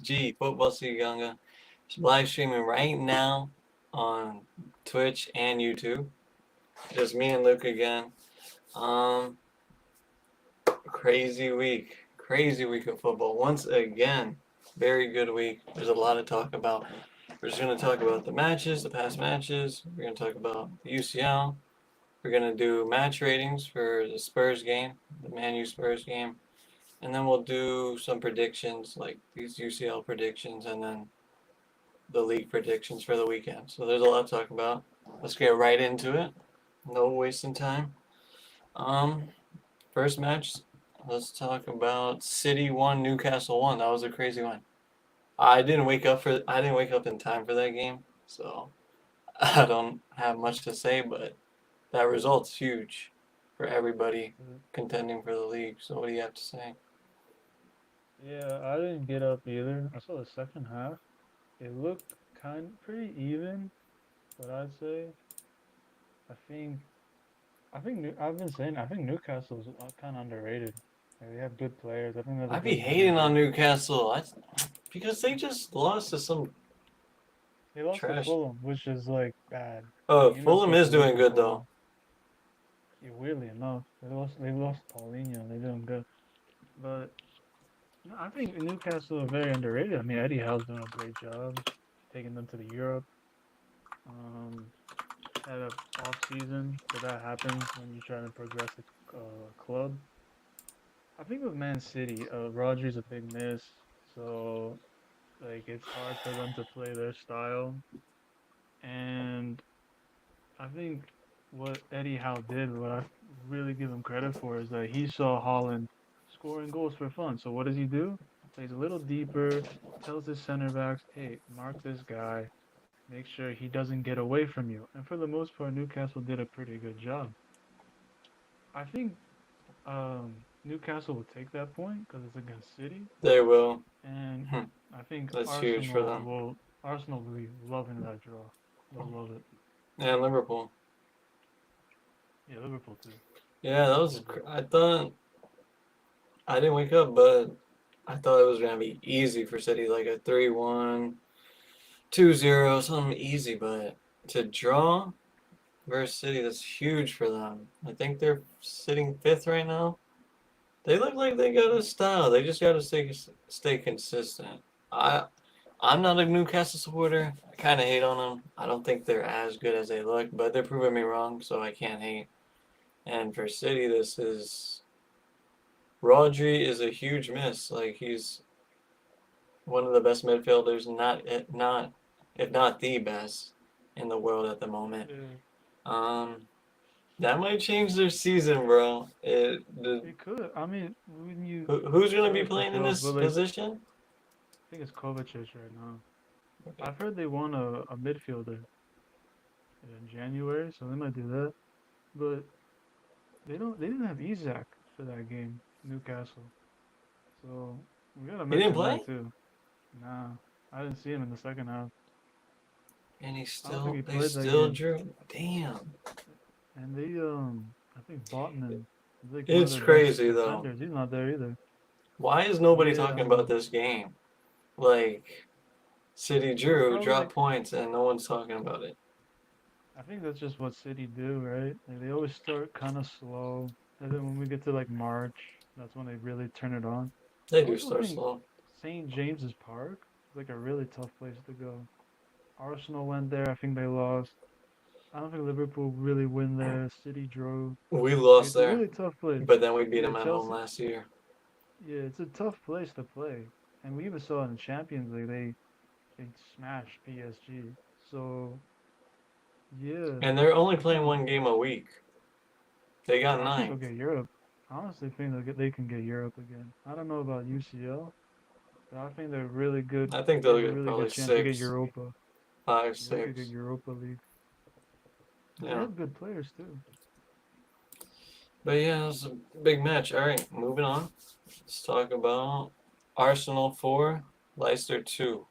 FCG, Football Siganga. Live streaming right now on Twitch and YouTube. Just me and Luke again. Um, crazy week of football. Once again, very good week. There's a lot to talk about. We're just gonna talk about the matches, the past matches. We're gonna talk about the UCL. We're gonna do match ratings for the Spurs game, the Man U Spurs game, and then we'll do some predictions, like these UCL predictions, and then the league predictions for the weekend. So there's a lot to talk about. Let's get right into it. No wasting time. Um, First match, let's talk about City 1, Newcastle 1. That was a crazy one. I didn't wake up in time for that game, so I don't have much to say, but that result's huge for everybody contending for the league. So what do you have to say? Yeah, I didn't get up either. I saw the second half. It looked pretty even, but I'd say I think I've been saying I think Newcastle's kind of underrated. Like, they have good players. I think they have a I'd be good hating on manager. Newcastle because they just lost to some They lost to trash. Fulham, which is like bad. Oh, Like, you're not Fulham supposed is to lose doing to good though. Fulham. Yeah, weirdly enough, they lost Paulinho. They're doing good, but no, I think Newcastle are very underrated. I mean, Eddie Howe's doing a great job taking them to the Europe. Um, had a off season, but that happens when you're trying to progress a club. I think with Man City, Rodri's a big miss, so like it's hard for them to play their style. And I think what Eddie Howe did, what I really give him credit for, is that he saw Holland scoring goals for fun. So what does he do? Plays a little deeper, tells his center backs, "Hey, mark this guy, make sure he doesn't get away from you." And for the most part, Newcastle did a pretty good job. I think Newcastle will take that point because it's against City, They will. and I think That's huge for them. Arsenal will be loving that draw. They'll love it. And Liverpool. Yeah, Liverpool too. Yeah, that was. Liverpool. I thought I didn't wake up, but I thought it was gonna be easy for City, like a 3-1, 2-0, something easy. But to draw versus City, that's huge for them. I think they're sitting fifth right now. They look like they got a style. They just gotta stay consistent. I I'm not a Newcastle supporter. I kind of hate on them. I don't think they're as good as they look, but they're proving me wrong, so I can't hate. And for City, this is Rodri is a huge miss. Like he's one of the best midfielders, not if not the best in the world at the moment. Yeah, Um, that might change their season, bro. it could. I mean, when you Who's gonna be sorry to cut playing you in off, this but like position? I think it's Kovacic right now. Okay. I've heard they want a midfielder in January, so they might do that. But they didn't have Isak for that game, Newcastle. So we gotta He didn't mention that play, too. Nah, I didn't see him in the second half. and I don't think he they played that still game. drew. Damn, And I think Botman is like one of it's their best crazy though. defenders. He's not there either. Why is nobody Yeah, talking about this game? Like City it's drew, probably dropped like points, and no one's talking about it. I think that's just what City do, right? Like they always start kind of slow, and then when we get to like March, that's when they really turn it on. They I do also start think slow. St. James's Park is like a really tough place to go. Arsenal went there. I think they lost. I don't think Liverpool really win there. City drew. We Like lost it's a there, really tough place. but then we beat Yeah, them at home Chelsea. last year. Yeah, it's a tough place to play. And we even saw in the Champions League they smashed PSG. So yeah, And they're only I playing think one game a week. They got I think they'll ninth. get Europe. I honestly think they can get Europe again. I don't know about UCL, but I think they're really good. I think They they'll have a get really good probably chance to get six, Europa. 5, Yeah, they could get 6. Europa League because they Yeah. have good players too. But yeah, it was a big match. All right, moving on. Let's talk about Arsenal 4, Leicester 2.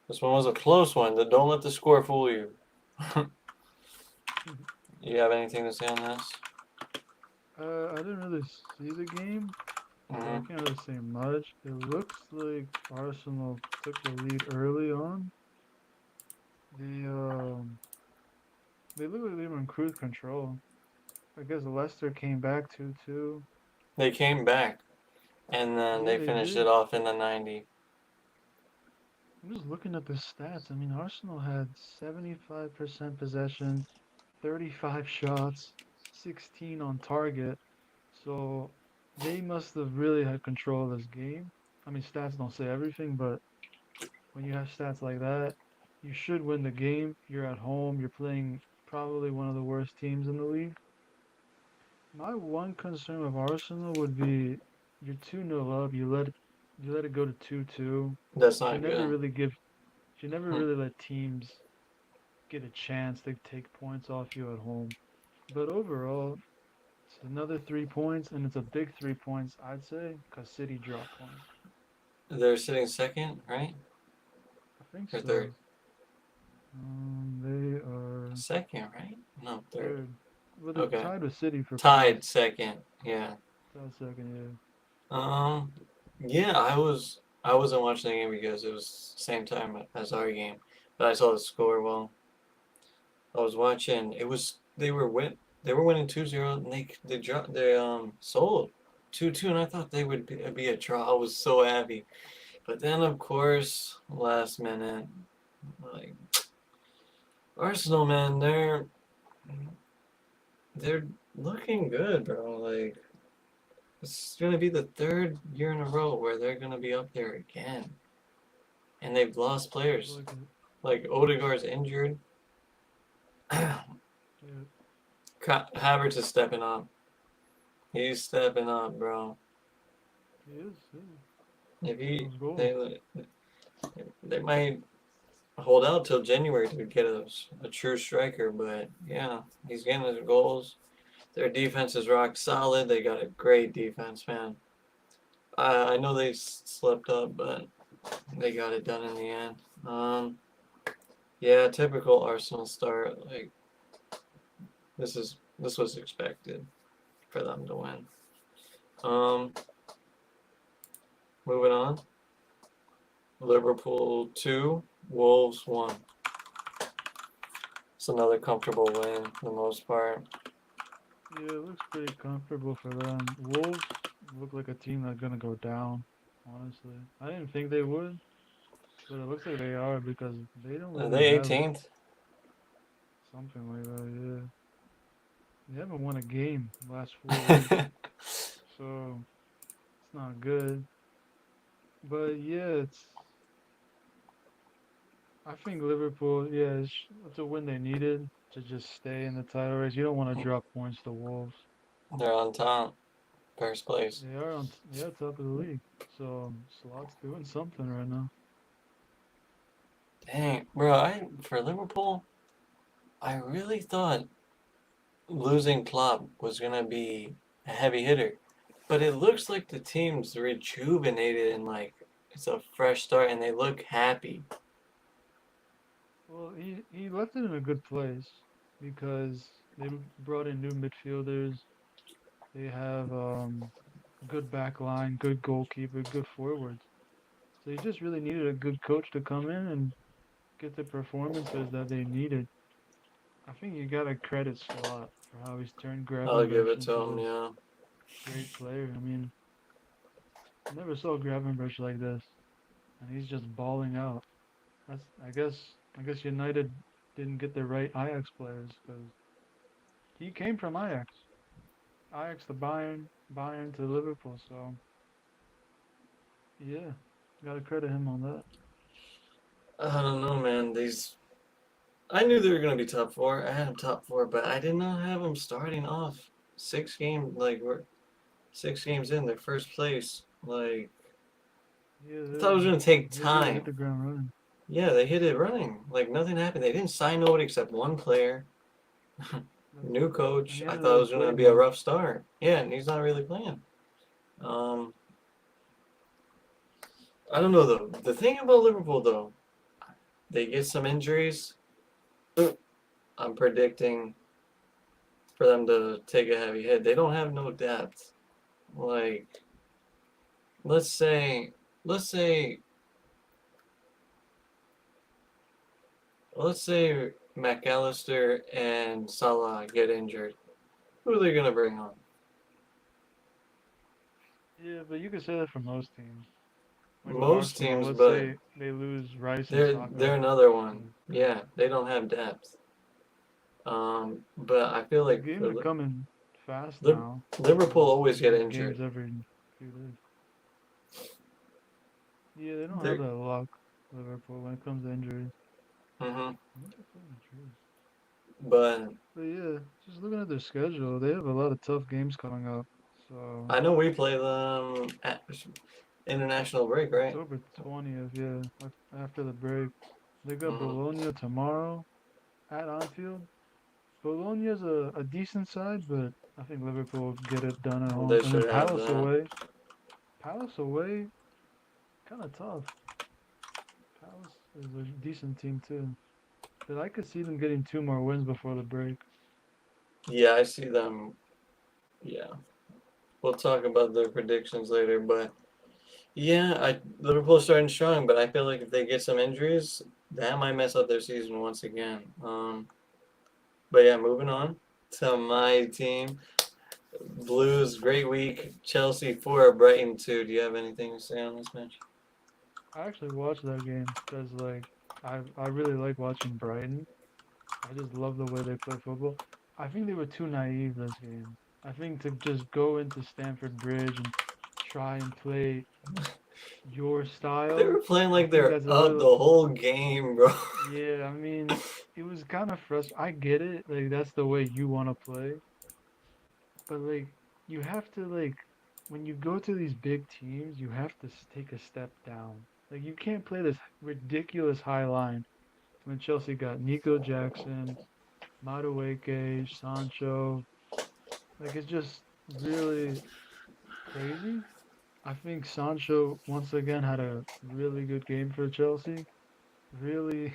This one was a close one. Don't let the score fool you. You have anything to say on this? I didn't really see the game. Yeah, I Mhm. can't really say much. It looks like Arsenal took the lead early on. They um they look like they were in cruise control. I guess Leicester came back 2-2. They came back, and then Yeah, they they finished did. it off in the 90. I'm just looking at the stats. I mean, Arsenal had 75% possession, 35 shots, 16 on target. So they must have really had control of this game. I mean, stats don't say everything, but when you have stats like that, you should win the game. You're at home. You're playing probably one of the worst teams in the league. My one concern with Arsenal would be you're 2-0 up. You let it go to 2-2. That's Should not never good. really give should never Hmm. really let teams get a chance to take points off you at home. But overall, it's another 3 points, and it's a big 3 points, I'd say, because City dropped points. They're sitting second, right? I think Or so. third? They are Second, right? No, third. third. Well, they're Okay. tied with City for Tied points. second. Yeah. Tied second, Um. Yeah, I wasn't watching the game because it was same time as our game, but I saw the score. Well, I was watching. They were winning 2-0, and they sold 2-2, and I thought they would be a draw. I was so happy, but then of course last minute, like Arsenal, man, they're looking good, bro. Like it's gonna be the third year in a row where they're gonna be up there again, and they've lost yeah. players. Look at Like Odegaard's injured. yeah. Havertz is stepping up. He's stepping up, bro. He is. Yeah. If he Those goals. they might hold out till January to get a true striker, but yeah, he's getting his goals. Their defense is rock solid. They got a great defense, man. I know they slept up, but they got it done in the end. Yeah, typical Arsenal start. Like this was expected for them to win. Um, moving on. Liverpool 2, Wolves 1. It's another comfortable win for the most part. Yeah, it looks pretty comfortable for them. Wolves look like a team that's gonna go down. Honestly, I didn't think they would, but it looks like they are because they don't Are really they have 18th? something like that. Yeah, they haven't won a game the last 4 weeks, so it's not good. But yeah, I think Liverpool. Yeah, it's a win they needed to just stay in the title race. You don't want to drop points to Wolves. They're on top, first place. They are on yeah top of the league, so Slot's doing something right now. Dang, bro, for Liverpool, I really thought losing Klopp was gonna be a heavy hitter, but it looks like the team's rejuvenated and like it's a fresh start, and they look happy. Well, he left it in a good place because they brought in new midfielders. They have good back line, good goalkeeper, good forwards. So he just really needed a good coach to come in and get the performances that they needed. I think you gotta credit Slot for how he's turned I'll give Gravenberch it to into them, this yeah. great player. I mean, I never saw Gravenberch like this, and he's just balling out. That's I guess United didn't get the right Ajax players because he came from Ajax. Ajax to Bayern, Bayern to Liverpool. So yeah, gotta credit him on that. I don't know, man. I knew they were gonna be top four. I had them top four, but I did not have them starting off 6 games. Like we're 6 games in, their first place. Like Yeah, I thought it was gonna take they really hit time. the ground running. Yeah, they hit it running. Like nothing happened. They didn't sign nobody except one player. That's New it. And coach. he I hasn't thought it really was gonna played be a much. rough start. Yeah, and he's not really playing. Um, I don't know though. The thing about Liverpool though, they get some injuries. I'm predicting for them to take a heavy hit. They don't have no depth. Like let's say, let's say, let's say McAllister and Salah get injured. Who are they gonna bring on? Yeah, but you could say that for most teams. Like with Most Arsenal, teams, let's but say they lose Rice and they're Saka. another one. So Yeah, they don't have depth. But I feel the like games for are coming fast Liv- now. Liverpool So always you get get injured. games every few days. Yeah, they don't have They're, that luck, Liverpool, when it comes to injuries. hmm What the fuck is trees? But But yeah, just looking at their schedule, they have a lot of tough games coming up. So I know we play them at international break, right? October 20th, yeah, after the break, they got hmm Bologna tomorrow at Anfield. Bologna's a decent side, but I think Liverpool will get it done at home. They And then should have Palace that. away. Palace away, kind of tough. Palace is a decent team too. But I could see them getting two more wins before the break. Yeah, I see them. Yeah, we'll talk about the predictions later. But yeah, Liverpool's starting strong, but I feel like if they get some injuries, that might mess up their season once again. But yeah, moving on to my team. Blues, great week. Chelsea 4, Brighton 2. Do you have anything to say on this match? I actually watched that game because like I really like watching Brighton. I just love the way they play football. I think they were too naive this game. I think to just go into Stamford Bridge and try and play your They style, were playing I like think they're that's a up the little. whole game, bro. Yeah, I mean, it was kind of frustrating. I get it, like that's the way you want to play, but like you have to like when you go to these big teams, you have to take a step down. Like you can't play this ridiculous high line when Chelsea got Nico Jackson, Madueke, Sancho. Like it's just really crazy. I think Sancho once again had a really good game for Chelsea. Really,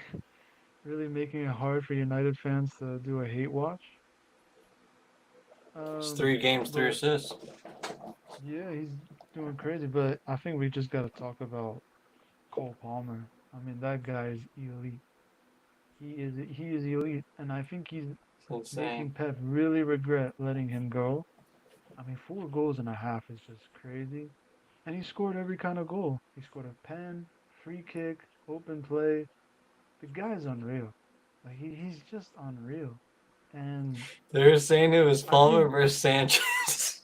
really making it hard for United fans to do a hate watch. It's 3 games, three But assists. yeah, he's doing crazy. But I think we just got to talk about Cole Palmer. I mean, that guy is elite. He is elite, and I think he's It's insane. making Pep really regret letting him go. I mean, 4 goals and a half is just crazy. And he scored every kind of goal. He scored a pen, free kick, open play. The guy's unreal. Like he's just unreal. And They were saying it was I Palmer think versus Sanchez.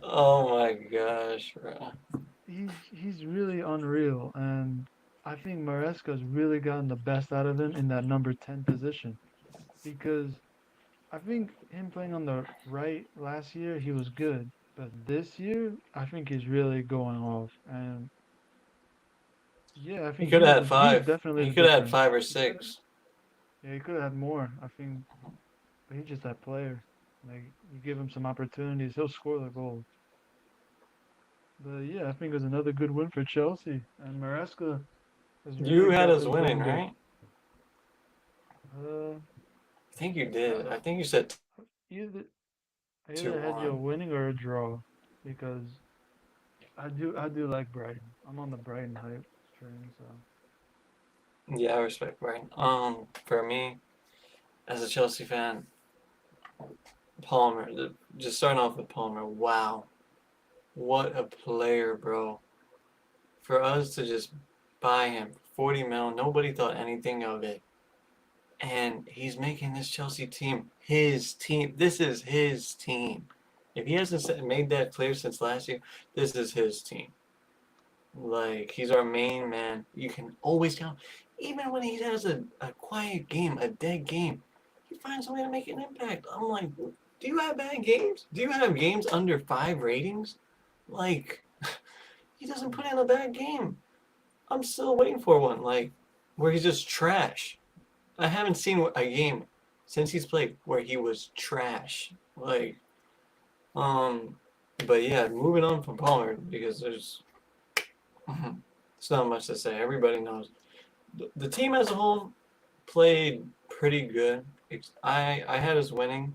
Oh my gosh, bro. he's really unreal. And I think Maresca's really gotten the best out of him in that number 10 position because I think him playing on the right last year he was good, but this year I think he's really going off. And yeah, I He think could have had he's 5. definitely He the could have had difference. 5 or 6. Yeah, he could have had more. I think, but he's just that player. Like you give him some opportunities, he'll score the goals. But yeah, I think it was another good win for Chelsea, and Maresca has You really had got us them winning, playing good. right? Uh, I think you I, did. I think you said either I two either had you a one. winning or a draw, because I do like Brighton. I'm on the Brighton hype train, so Yeah, I respect Brian. For me, as a Chelsea fan, Palmer. Just starting off with Palmer. Wow, what a player, bro. For us to just buy him 40 mil, nobody thought anything of it. And he's making this Chelsea team his team. This is his team. If he hasn't made that clear since last year, this is his team. Like, he's our main man. You can always count. Even when he has a quiet game, a dead game, he finds a way to make an impact. I'm like, do you have bad games? Do you have games under 5 ratings? Like, he doesn't put in a bad game. I'm still waiting for one, like, where he's just trash. I haven't seen a game since he's played where he was trash. Like, um, but yeah, moving on from Palmer because there's not much to say. Everybody knows the team as a whole played pretty good. I had us winning.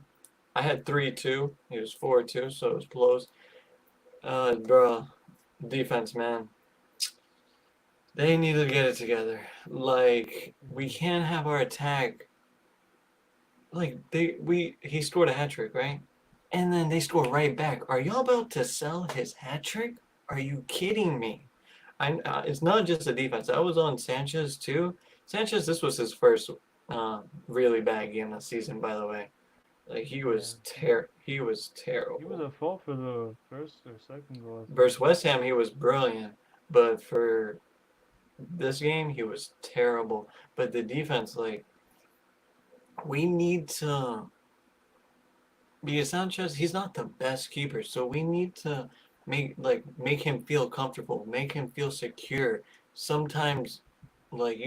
I had 3-2. He was 4-2, so it was close. Bro, defense, man. They need to get it together. Like, we Mhm. can't have our attack. Like, he scored a hat trick, right? And then they score right back. Are y'all about to sell his hat trick? Are you kidding me? It's not just the defense. I was on Sanchez too. Sanchez, this was his first really bad game this season, by the way. Like Yeah, he was he was terrible. at fault for the first or second goal, I think. Versus West Ham, he was brilliant, but for this game, he was terrible. But the defense, like, we need to because Sanchez, he's not the best keeper, so we need to make him feel comfortable, make him feel secure. Sometimes, like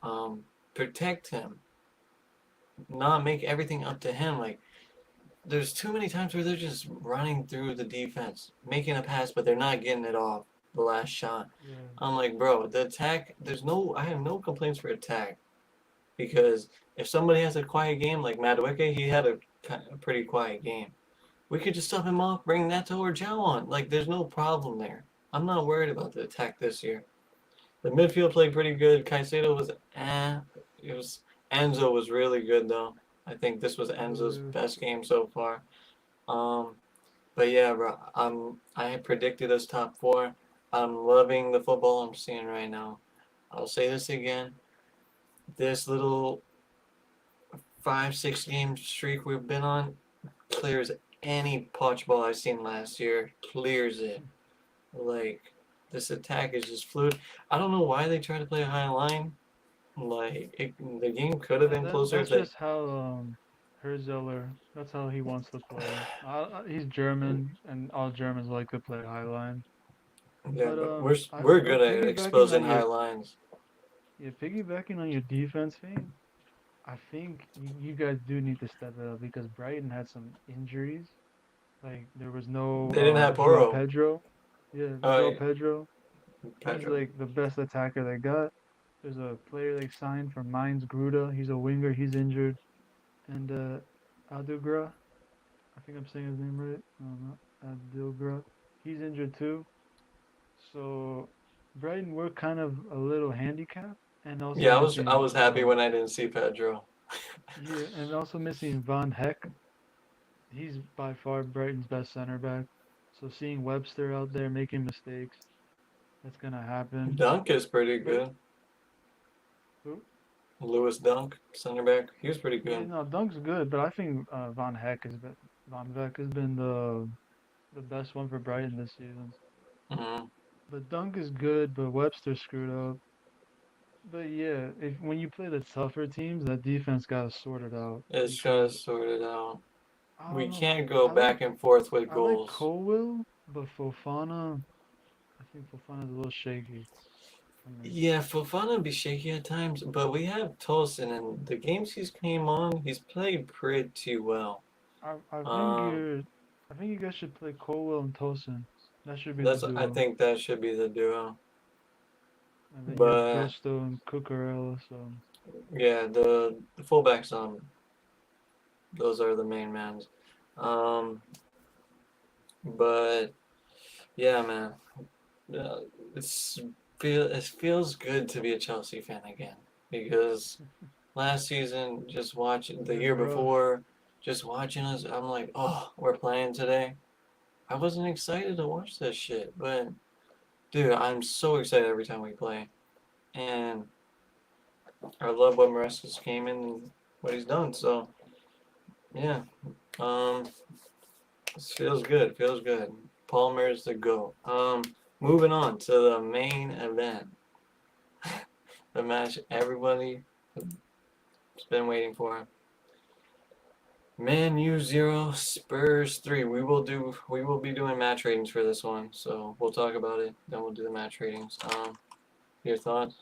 um, protect him, not make everything up to him. Like there's too many times where they're just running through the defense, making a pass, but they're not getting it off the last shot. Yeah, I'm like, bro, the attack. I have no complaints for attack because if somebody has a quiet game like Madueke, he had a pretty quiet game. We could just stop him off, bring Nato or Zhao on. Like, there's no problem there. I'm not worried about the attack this year. The midfield played pretty good. Caicedo was It was Enzo was really good though. I think this was Enzo's yeah. best game so far. Um, but yeah, bro, I predicted us top four. I'm loving the football I'm seeing right now. I'll say this again. This little 5, 6 game streak we've been on clears any potch ball I've seen last year. Clears it. Like this attack is just fluid. I don't know why they try to play a high line. The game could have been closer if That's they. just how Herzeller. That's how he wants to play. He's German, and all Germans like to play high line. Yeah, But but we're good at piggybacking exposing on high your lines. defense thing, I think you guys do need to step it up because Brighton had some injuries. Like there was no They didn't have Joao Poro. Pedro. Yeah, Joao Uh, Pedro. He's Pedro. like the best attacker they got. There's a player they signed from Mainz, Gruda. He's a winger. He's injured. And Adugra, I think I'm saying his name right. No, not Adilgra. He's injured too. So Brighton were kind of a little handicapped, and also Yeah, I missing was happy when I didn't see Pedro. yeah, and also missing Van Heck. He's by far Brighton's best center back. So seeing Webster out there making mistakes, that's gonna happen. Dunk is pretty But good. who? Lewis Dunk, center back. He was pretty Yeah, good. no, Dunk's good, but I think Van Heck has been the best one for Brighton this season. Hmm. But Dunk is good, but Webster screwed up. But yeah, if when you play the tougher teams, that defense gotta sort it out It's because just sorted out. I We don't know. can't go I like back and forth with I like goals. Colwill, but Fofana, I think Fofana's a little shaky for me. Yeah, Fofana be shaky at times, but we have Tolson, and the games he's came on, he's played pretty well. I think Um, you're I think you guys should play Colwill and Tosin. That should be the I duo. think that should be the duo. And then you have But Gusto and Cucurella, so yeah, the fullbacks those are the main mans. Um, but yeah, man, uh, it feels good to be a Chelsea fan again because last season, just watching it the was year rough. before, just watching us, I'm like, oh, we're playing today. I wasn't excited to watch this shit, but dude, I'm so excited every time we play. And I love what Marescas came in and what he's done. So yeah, um, this feels good. Feels good. Palmer's the go. Moving on to the main event, the match everybody has been waiting for. Man U 0, Spurs 3. We will be doing match ratings for this one, so we'll talk about it. Then we'll do the match ratings. Your thoughts?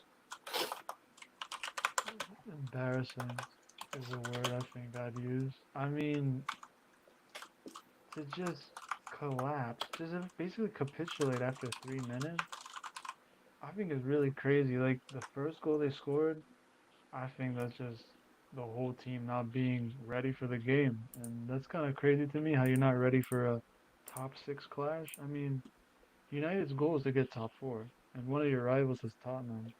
Embarrassing is a word I think I'd use. I mean, to just collapse, just basically capitulate after 3 minutes, I think is really crazy. Like the first goal they scored, I think that's just the whole team not being ready for the game. And that's kind of crazy to me how you're not ready for a top six clash. I mean, United's goal is to get top four, and one of your rivals is Tottenham.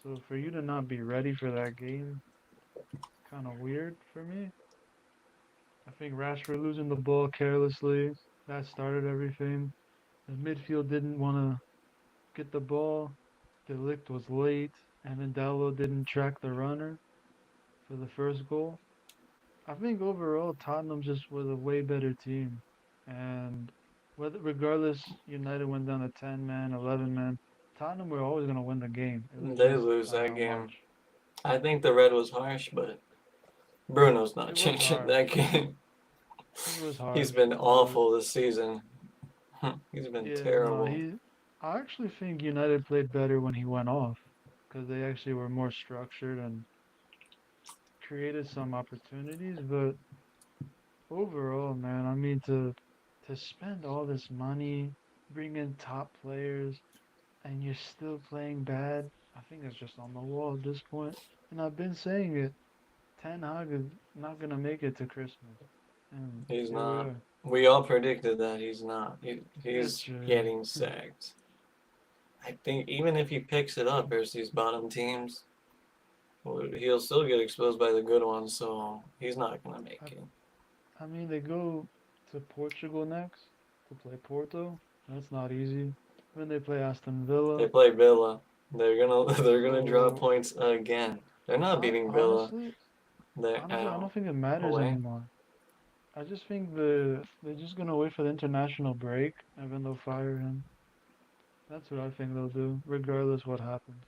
So for you to not be ready for that game, kind of weird for me. I think Rashford losing the ball carelessly, that started everything. The midfield didn't want to get the ball. De Ligt was late, and then Dalot didn't track the runner for the first goal. I think overall Tottenham just was a way better team, and regardless, United went down to 10 man, 11 man. Tottenham were always gonna win the game. It was They just lose by that how game. much. I think the red was harsh, but Bruno's not It was changing harsh. that game. It was He's harsh, been but awful this season. He's been yeah, no, terrible. he. I actually think United played better when he went off, because they actually were more structured and created some opportunities. But overall, man, I mean to spend all this money, bring in top players, and you're still playing bad, I think it's just on the wall at this point. And I've been saying it. Ten Hag is not gonna make it to Christmas, and He's here we not. are. We all predicted that he's not. That's He's true. getting sacked. I think even if he picks it up versus these bottom teams, he'll still get exposed by the good ones, so he's not going to make I, it. I mean, they go to Portugal next to play Porto. That's not easy. Then they play Aston They Villa. play Villa. They're gonna draw So points again. They're not beating Villa. honestly, They're I out don't think it matters away. anymore. I just think they're just gonna wait for the international break, and then they'll fire him. That's what I think they'll do, regardless what happens.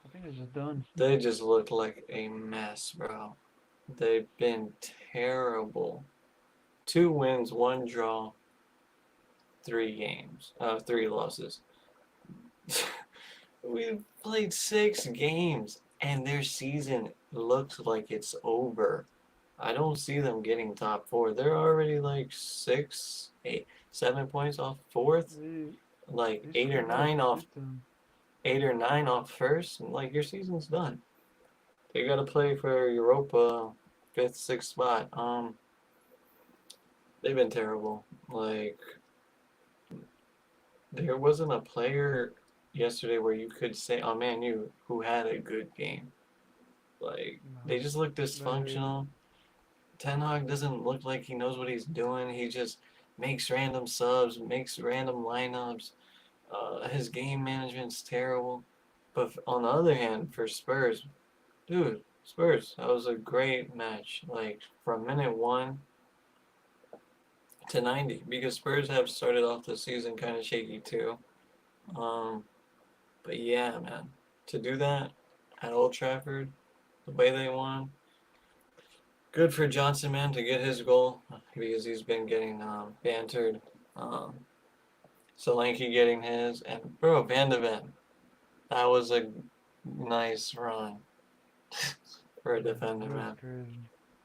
I think it's just done. They just look like a mess, bro. They've been terrible. 2 wins, 1 draw, 3 games. 3 losses. We've played 6 games, and their season looks like it's over. I don't see them getting top four. They're already like 6, 8, 7 points off fourth, They like they eight or still gotta nine off beat them. 8 or 9 off first. And like your season's done. They gotta play for Europa, fifth, sixth spot. They've been terrible. Like there wasn't a player yesterday where you could say, "Oh man, you who had a good game." Like they No, just look they dysfunctional. Ten Hag doesn't look like he knows what he's doing. He just makes random subs, makes random lineups. His game management's terrible. But on the other hand, for Spurs, dude, Spurs, that was a great match. Like from minute 1 to 90, because Spurs have started off the season kind of shaky too. Um, but yeah, man, to do that at Old Trafford, the way they won, good for Johnson, man, to get his goal because he's been getting bantered. Um, Solanke getting his, and bro, Van de Ven, that was a nice run for a defender, it was man. crazy.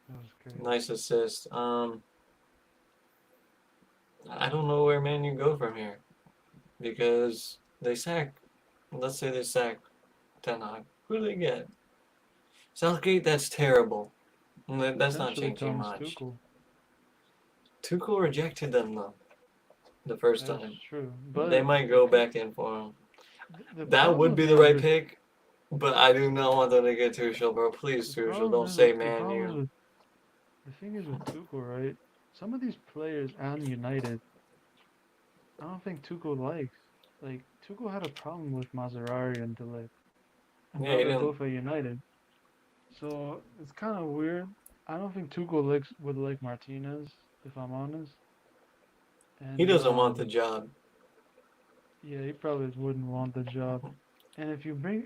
It was crazy. Nice assist. I don't know where Man U go from here because they sack. Let's say they sack Ten Hag. Who do they get? Southgate. That's terrible. That's not Potentially changing Thomas much. Tuchel. Tuchel rejected them though the first That's time. true. They But might go back in for him. the That would problem be the is right with pick, but I do not want them to get Tuchel, bro. Please, Tuchel, don't say the Man problem is U. with the thing is with Tuchel, right? Some of these players and United, I don't think Tuchel likes. Like Tuchel had a problem with Maserati and De Ligt, and Yeah, now he they're didn't. both at United. So it's kind of weird. I don't think Tuchel likes would like Martinez, if I'm honest. He And doesn't want the job. yeah, he probably wouldn't want the job. And if you bring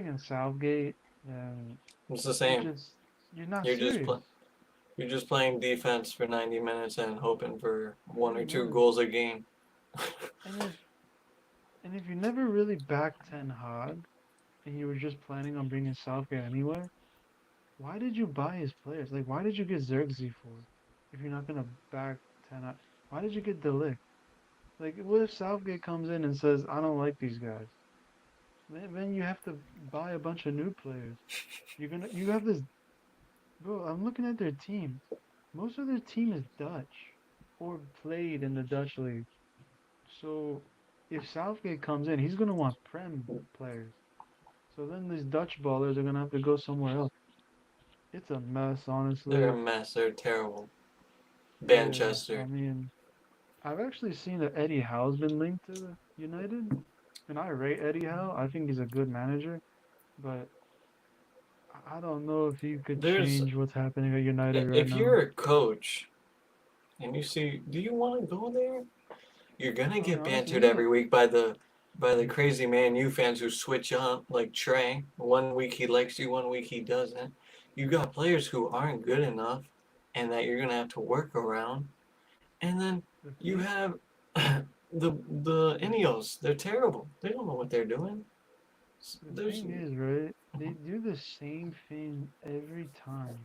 in Southgate, then It's the you same. just you're not You're just serious. pl- you're just playing defense for 90 minutes and hoping for one or Pretty two much. goals a game. And if you never really backed Ten Hag and you were just planning on bringing Southgate anywhere, why did you buy his players? Like, why did you get Xerxes for if you're not gonna back Ten Hag? Why did you get De Ligt? Like, what if Southgate comes in and says, "I don't like these guys"? Then you have to buy a bunch of new players. You have this, bro. I'm looking at their team. most of their team is Dutch or played in the Dutch league. So if Southgate comes in, he's gonna want Prem players. So then these Dutch ballers are gonna have to go somewhere else. It's a mess, They're a honestly. mess. They're terrible. Yeah, I Manchester. mean, I've actually seen that Eddie Howe's been linked to United, and I rate Eddie Howe. I think he's a good manager, but I don't know if he could There's change what's happening at United right if now. you're a coach and you see, do you want to go there? You're gonna I mean, get honestly, bantered he's a every week by the crazy Man U fans who switch up like Trey. One week he likes you, one week he doesn't. You got players who aren't good enough, and that you're gonna have to work around. And then the you thing. have the Ineos. They're terrible. They don't know what they're doing. The There's thing is, right? They do the same thing every time.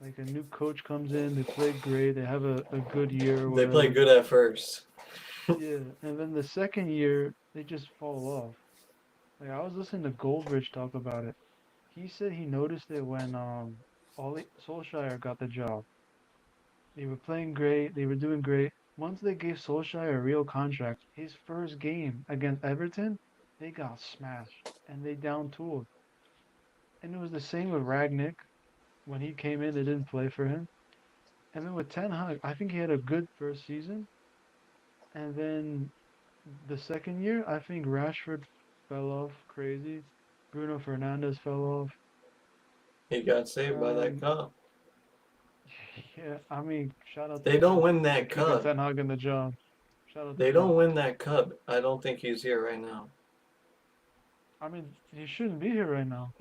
Like a new coach comes in, they play great, they have a good year or they play whatever. good at first. Yeah, and then the second year they just fall off. Like I was listening to Goldbridge talk about it. He said he noticed it when Ole Solskjaer got the job. They were playing great, they were doing great. Once they gave Solskjaer a real contract, his first game against Everton, they got smashed and they down tooled. And it was the same with Ragnick. When he came in, they didn't play for him. And then with Ten Hag, I think he had a good first season. And then the second year, I think Rashford fell off crazy. Bruno Fernandes fell off. He got saved by that Um, cup. yeah, I mean, shout out to They don't Ten win for that keeping cup. Ten Hag in the job. Shout out to They Ten. don't win that cup. I don't think he's here right now. I mean, he shouldn't be here right now.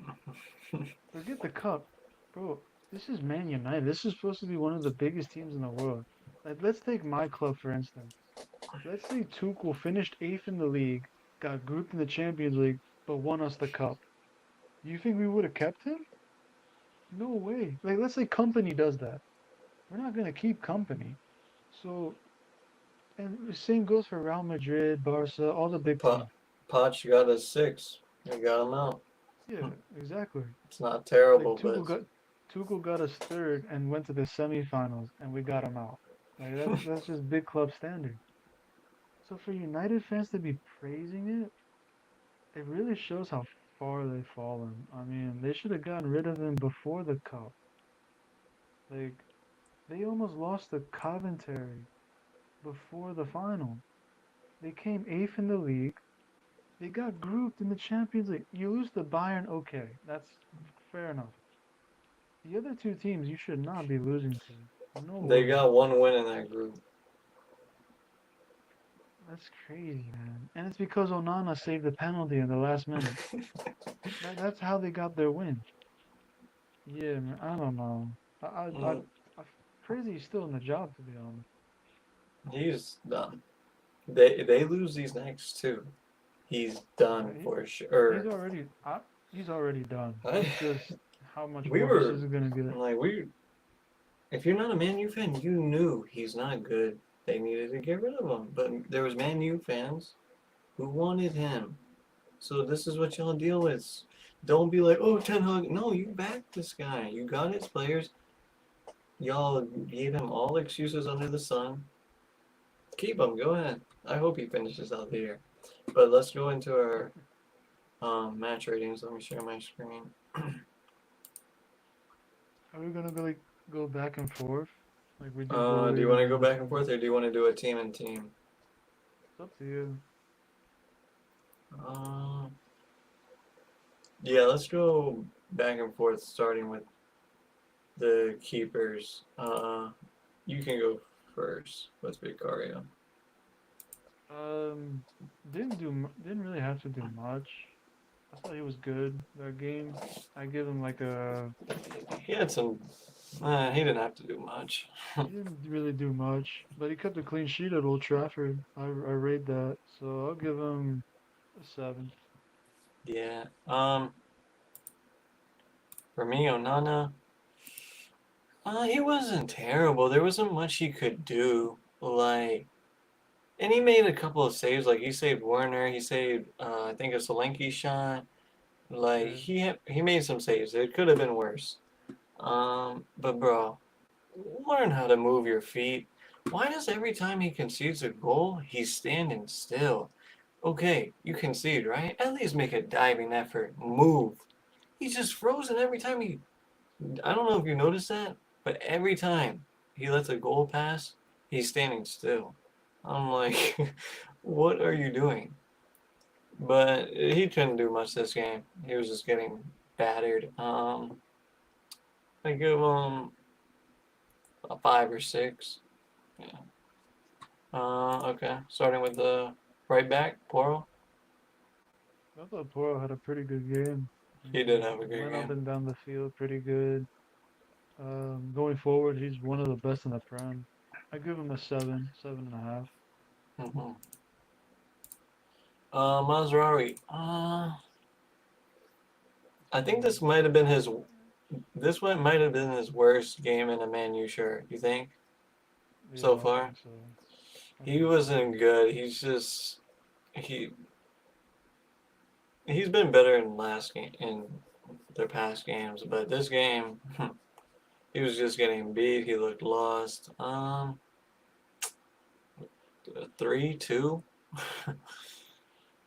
Forget the cup, bro. This is Man United. This is supposed to be one of the biggest teams in the world. Like, let's take my club for instance. Let's say Tuchel finished eighth in the league, got grouped in the Champions League, but won us the cup. You think we would have kept him? No way. Like, let's say Company does that. We're not gonna keep Company. So, and the same goes for Real Madrid, Barca, all the big Po- teams. Poch got us six. They got him out. Yeah, exactly. It's not Like terrible, but Tuchel got us third and went to the semifinals, and we got him out. Like that's just big club standard. So for United fans to be praising it, it really shows how far they've fallen. I mean, they should have gotten rid of him before the cup. Like, they almost lost to Coventry before the final. They came eighth in the league. They got grouped in the Champions League. You lose to Bayern, okay, that's fair enough. The other two teams you should not be losing to. No they way. got one win in that group. That's crazy, man. And it's because Onana saved the penalty in the last minute. That's how they got their win. Yeah, man. I don't know. I, I, I, Mm, I crazy he's still in the job, to be honest. he's done. They lose these next two. He's done He, for he's sure. already, he's already done. I, It's just how much we worse were is it gonna get? like we. If you're not a Man U fan, you knew he's not good. They needed to get rid of him, but there was Man U fans who wanted him. So this is what y'all deal with. Don't be like, oh, Ten Hag. No, you backed this guy. You got his players. Y'all gave him all excuses under the sun. Keep him. Go ahead. I hope he finishes out the year. But let's go into our match ratings. Let me share my screen. Are we gonna go back and forth like we do Do you goalies want to and go back and forth, defense? or do you want to do a team and team? It's up to you. Uh, yeah, let's go back and forth, starting with the keepers. You can go first with Vicario. Um, didn't really have to do much. I thought he was good that game. I give him like a. He had some. He didn't have to do much. He didn't really do much, but he kept a clean sheet at Old Trafford. I rate that, so I'll give him a 7. Yeah. For me, Onana, he wasn't terrible. There wasn't much he could do. Like, and he made a couple of saves. Like he saved Werner. He saved, I think, a Solanke shot. Like Yeah. he made some saves. It could have been worse. But bro, learn how to move your feet. Why does every time he concedes a goal, he's standing still? Okay, you concede, right? At least make a diving effort. Move. He's just frozen every time he. I don't know if you noticed that, but every time he lets a goal pass, he's standing still. I'm like, what are you doing? But he couldn't do much this game. He was just getting battered. I give him a 5 or 6. Yeah. Okay. Starting with the right back, Poro. I thought Poro had a pretty good game. He did have a good Went up game. and down the field pretty good. Going forward, he's one of the best in the Prem. I give him a 7.5. Mm-hmm. Mazraoui. I think this might have been his. This one might have been his worst game in a Man U shirt. You think? Yeah, So I far, think so. I he think so. wasn't good. He he's been better in last game in their past games, but this game he was just getting beat. He looked lost. 3-2.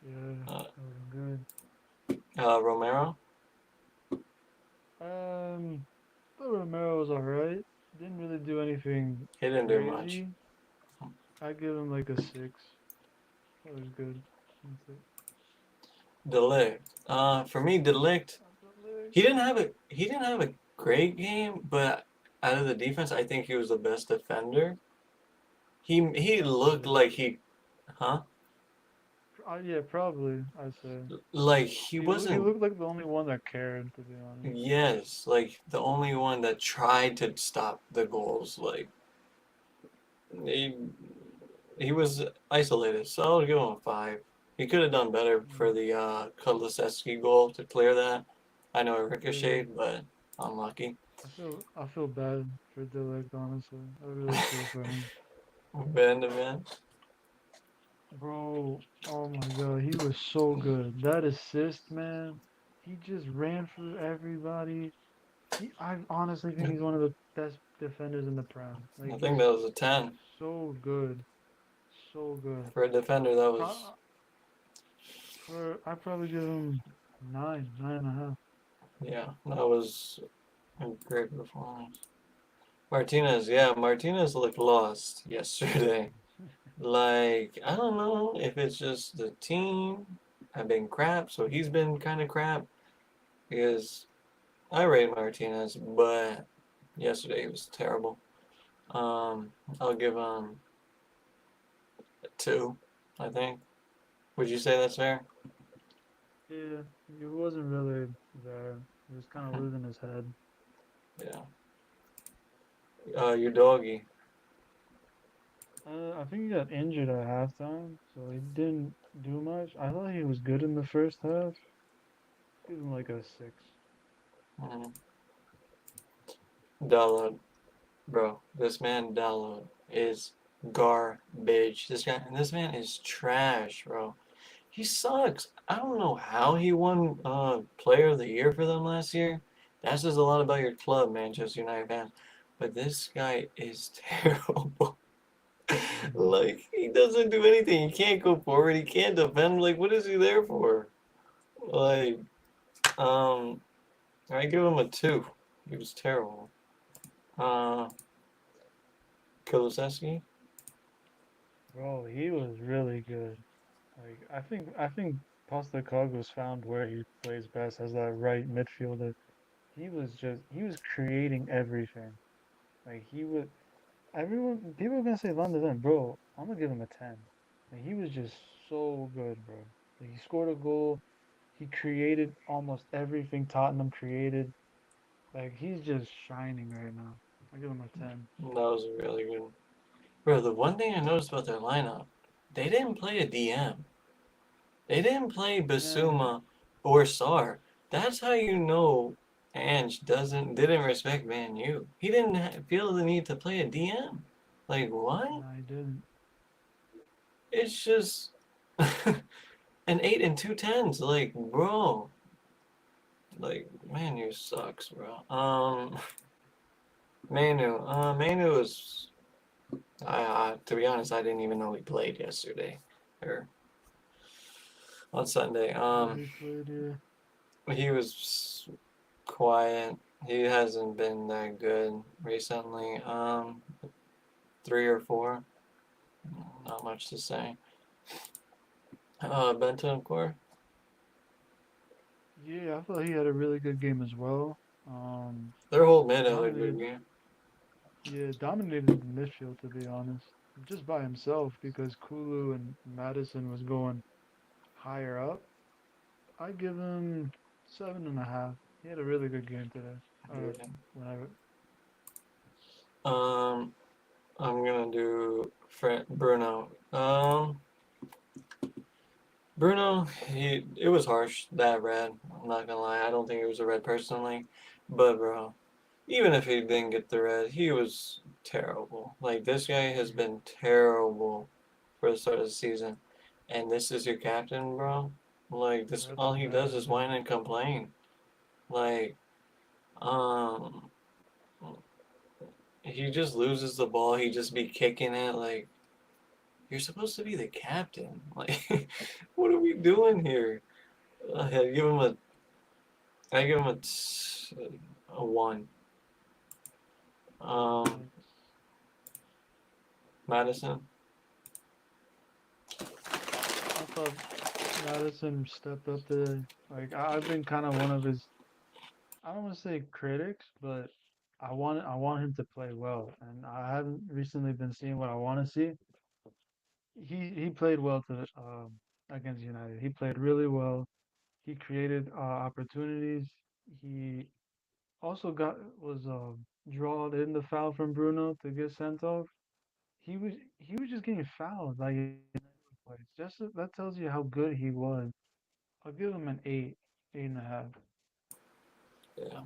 Yeah, uh, that was good. Romero. Thought Romero was alright. Didn't really do anything He didn't do much. crazy. I give him like a 6. That was good. That's it. Delict. For me, Delict. Absolutely. He didn't have a great game, but out of the defense, I think he was the best defender. He looked Probably. like huh? Yeah, probably. I'd say Like he he wasn't. looked like the only one that cared, to be honest. Yes, like the only one that tried to stop the goals. Like he he was isolated, so I'll give him a 5. He could have done better for Mm, the Kulusevski goal to clear that. I know it yeah, ricocheted, but unlucky. I feel bad for Delict, honestly. I really feel for him. Man to man. Bro, oh my god, he was so good. That assist, man. He just ran through everybody. I honestly think he's one of the best defenders in the Prem. I Like think he's that was a 10. so good, so good. For a defender, that was, Pro- I probably give him 9.5. yeah, that was a great performance. Martinez, yeah, Martinez looked lost yesterday. Like, I don't know if it's just the team have been crap, so he's been kind of crap. Because I rate Martinez, but yesterday he was terrible. I'll give him a 2, I think. Would you say that's fair? Yeah, he wasn't really there. He was kind of losing his head. Yeah. Your doggy. I think he got injured at halftime, so he didn't do much. I thought he was good in the first half. Give him like a 6. Mm. Dalot. Bro, this man Dalot is garbage. This man is trash, bro. He sucks. I don't know how he won Player of the Year for them last year. That says a lot about your club, Manchester United fans. But this guy is terrible. Like he doesn't do anything. He can't go forward. He can't defend. Like what is he there for? Like um, I give him a 2. He was terrible. Uh, Kulusevski. Bro, he was really good. Like I think Postacoglu's found where he plays best as that right midfielder. He was creating everything. Like he would everyone people are gonna say Van de Ven, bro. I'm gonna give him a 10. Like he was just so good, bro. Like he scored a goal. He created almost everything Tottenham created. Like he's just shining right now. I give him a 10. That was really good. Bro, the one thing I noticed about their lineup, they didn't play a DM. They didn't play Yeah, Basuma or Sar. That's how you know Ange didn't respect Man U. He didn't feel the need to play a DM. Like what? no, he didn't. It's just an 8 and 2 10s. Like bro, like Man U sucks, bro. Manu. Manu is. To be honest, I didn't even know he played yesterday, or on Sunday. Yeah, he played here. He was quiet. He hasn't been that good recently. 3 or 4. Not much to say. Bentancur. Yeah, I thought he had a really good game as well. Um, Their whole mid had a good dominated. game. Yeah, dominated the midfield to be honest, just by himself because Kulu and Madison was going higher up. I give him 7.5. He had a really good game today. Or Yeah. whenever. Um, I'm gonna do Bruno. Bruno, it was harsh, that red. I'm not gonna lie. I don't think it was a red personally, but bro, even if he didn't get the red, he was terrible. Like this guy has Yeah, been terrible for the start of the season, and this is your captain, bro. Like yeah, this, that's all a he bad does is whine decision. and complain. Like, um, he just loses the ball. He just be kicking it. Like you're supposed to be the captain. Like, what are we doing here? I give him a I give him a 1. Yeah, Um, that's. Madison. I thought Madison stepped up today. Like I've been kind of one of his. I don't want to say critics, but I want him to play well, and I haven't recently been seeing what I want to see. He played well to against United. He played really well. He created opportunities. He also was drawed in the foul from Bruno to get sent off. He was just getting fouled like in every place. That tells you how good he was. I'll give him an 8, 8.5. Yeah.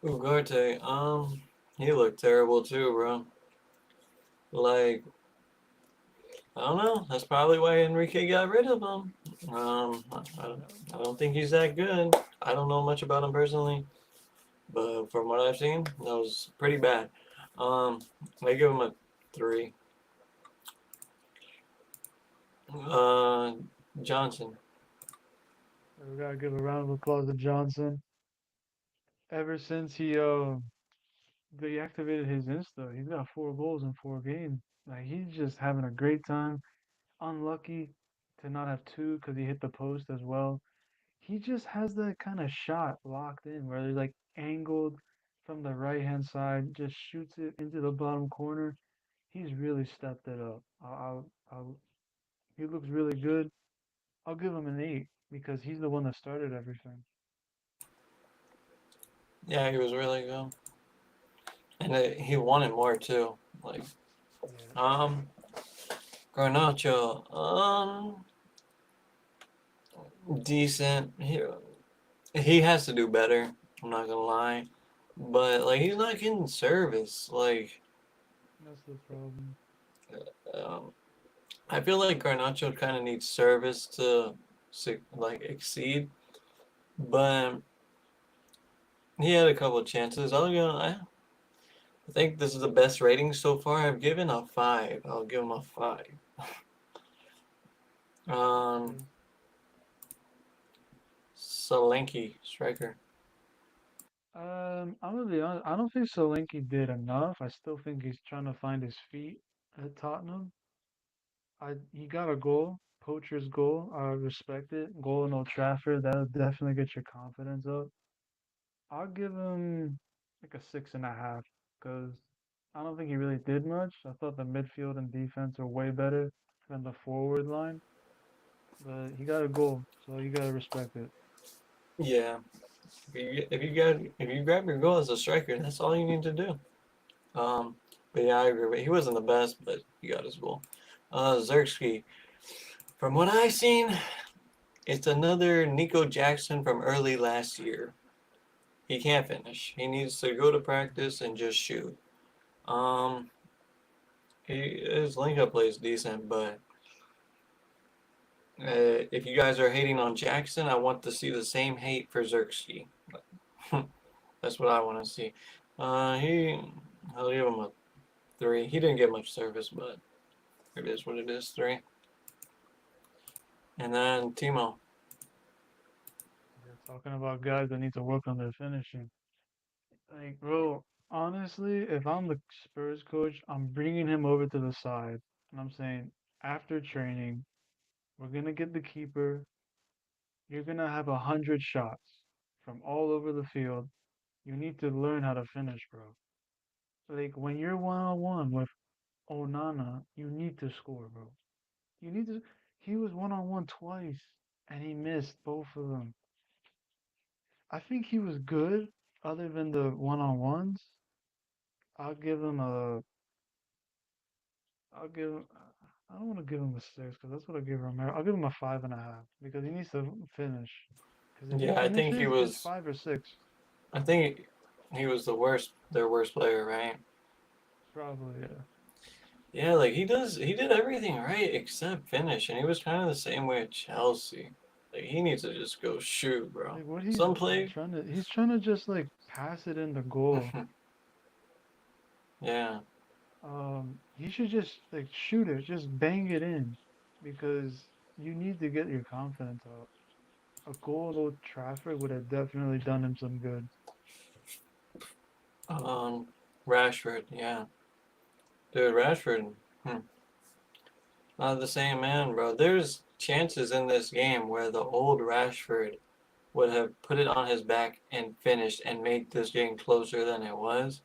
Ugarte. He looked terrible too, bro. Like, I don't know. That's probably why Enrique got rid of him. I don't think he's that good. I don't know much about him personally, but from what I've seen, that was pretty bad. Um, I give him a 3. Uh, Johnson. We gotta give a round of applause to Johnson. Ever since he deactivated his Insta, he's got 4 goals in 4 games. Like he's just having a great time. Unlucky to not have two because he hit the post as well. He just has that kind of shot locked in where they're like angled from the right hand side, just shoots it into the bottom corner. He's really stepped it up. He looks really good. I'll give him an 8 because he's the one that started everything. Yeah, he was really good, and he wanted more too. Like, Yeah. um, Garnacho. Decent. He has to do better. I'm not gonna lie, but like he's not getting service. Like, That's the problem. um, I feel like Garnacho kind of needs service to like exceed, but he had a couple of chances. I think this is the best rating so far. I've given a 5. I'll give him a 5. Um, Yeah. Solanke, striker. I'm gonna be honest. I don't think Solanke did enough. I still think he's trying to find his feet at Tottenham. He got a goal, poacher's goal. I respect it. Goal in Old Trafford. That'll definitely get your confidence up. I'll give him like a 6.5 because I don't think he really did much. I thought the midfield and defense were way better than the forward line, but he got a goal, so you gotta respect it. Yeah, if you grab your goal as a striker, that's all you need to do. Um, but yeah, I agree. But he wasn't the best, but he got his goal. Zerksky. From what I've seen, it's another Nico Jackson from early last year. He can't finish. He needs to go to practice and just shoot. Um, his link up play is decent, but if you guys are hating on Jackson, I want to see the same hate for Zerksky. That's what I want to see. I'll give him a 3. He didn't get much service, but it is what it is. 3. And then Timo. You're talking about guys that need to work on their finishing. Like, bro, honestly, if I'm the Spurs coach, I'm bringing him over to the side, and I'm saying, after training, we're gonna get the keeper. You're gonna have 100 shots from all over the field. You need to learn how to finish, bro. Like when you're one on one with Onana, you need to score, bro. You need to. He was one on one twice, and he missed both of them. I think he was good, other than the one on ones. I'll give him a. I'll give. I don't want to give him a 6 because that's what I give Romero. I'll give him a 5.5 because he needs to finish. Because if he Yeah, I think he finishes, it's was. 5 or 6, I think he was their worst player, right? probably. Yeah. Yeah, like he did everything right except finish, and he was kind of the same way at Chelsea. Like he needs to just go shoot, bro. Like what Some play, he's trying to just like pass it in the goal. yeah. He should just like shoot it, just bang it in, because you need to get your confidence up. A goal at Old Trafford would have definitely done him some good. Um, Rashford, yeah, dude, Rashford, hmm, not the same man, bro. There's chances in this game where the old Rashford would have put it on his back and finished and made this game closer than it was.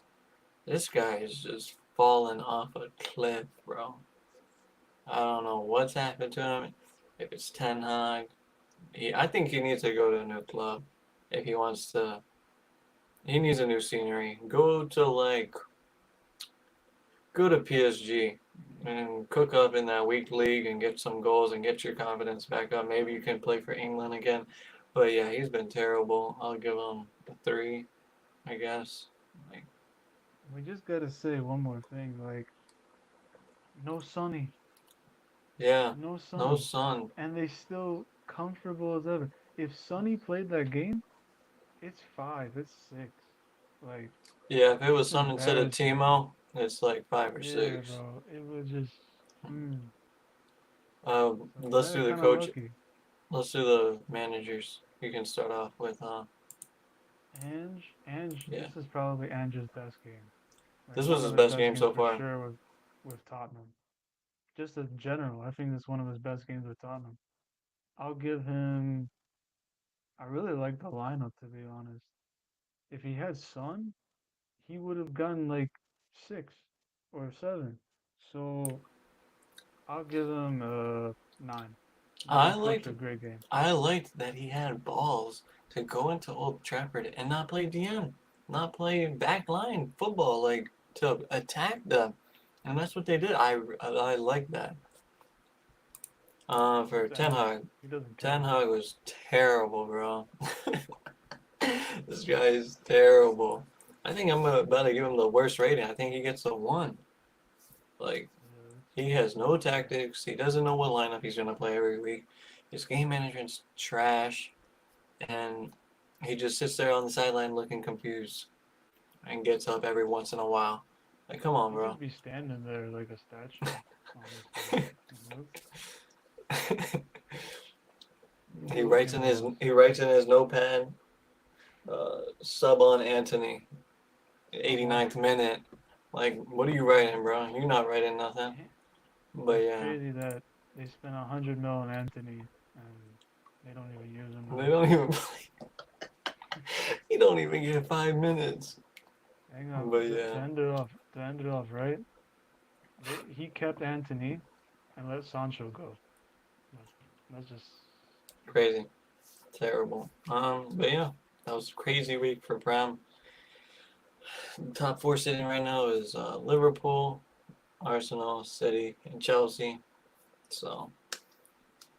This guy is just falling off a cliff, bro. I don't know what's happened to him. If it's Ten Hag, I think he needs to go to a new club if he wants to. He needs a new scenery. Go to PSG and cook up in that weak league and get some goals and get your confidence back up. Maybe you can play for England again. But yeah, he's been terrible. I'll give him a 3, I guess. Like, We just gotta say one more thing, like no Sonny, yeah, no no Sonny, Son. and they still comfortable as ever. If Sonny played that game, it's 5, it's 6. Like Yeah, if it was it's Son instead of embarrassing. Timo, it's like 5 or Yeah, 6. bro, it was just. Mm. So we Let's got do it the kind of coach. lucky. Let's do the managers. You can start off with, Ange, yeah. this is probably Ange's best game. Like This was one his of his best best game games so for far. sure with Tottenham. Just in general, I think this is one of his best games with Tottenham. I'll give him. I really like the lineup to be honest. If he had Son, he would have gotten like 6 or 7. So I'll give him a 9. I Gave liked Coach a great game. I liked that he had balls to go into Old Trafford and not play DM, not play backline football, like to attack them, and that's what they did. I like that. For It's Ten Ange. Hag, He doesn't Ten care. Hag was terrible, bro. This guy is terrible. I think I'm about to give him the worst rating. I think he gets a 1. Like Yeah, he has no tactics. He doesn't know what lineup he's gonna play every week. His game management's trash, and he just sits there on the sideline looking confused and gets up every once in a while. Like, come on, he bro. just be standing there like a statue, honestly. Nope. he Look writes in at his us. he writes in his notepad, sub on Anthony, Sub on. 89th minute. Like, what are you writing, bro? You're not writing nothing. Eh, But it's yeah, crazy that they spent 100 mil on Anthony and they don't even use him they right. don't even play. He don't even get 5 minutes. Hang on, But to yeah, end it off, right? He kept Anthony and let Sancho go. That's, that's just crazy, terrible. But yeah, that was a crazy week for Prem. The top 4 sitting right now is Liverpool, Arsenal, City, and Chelsea. So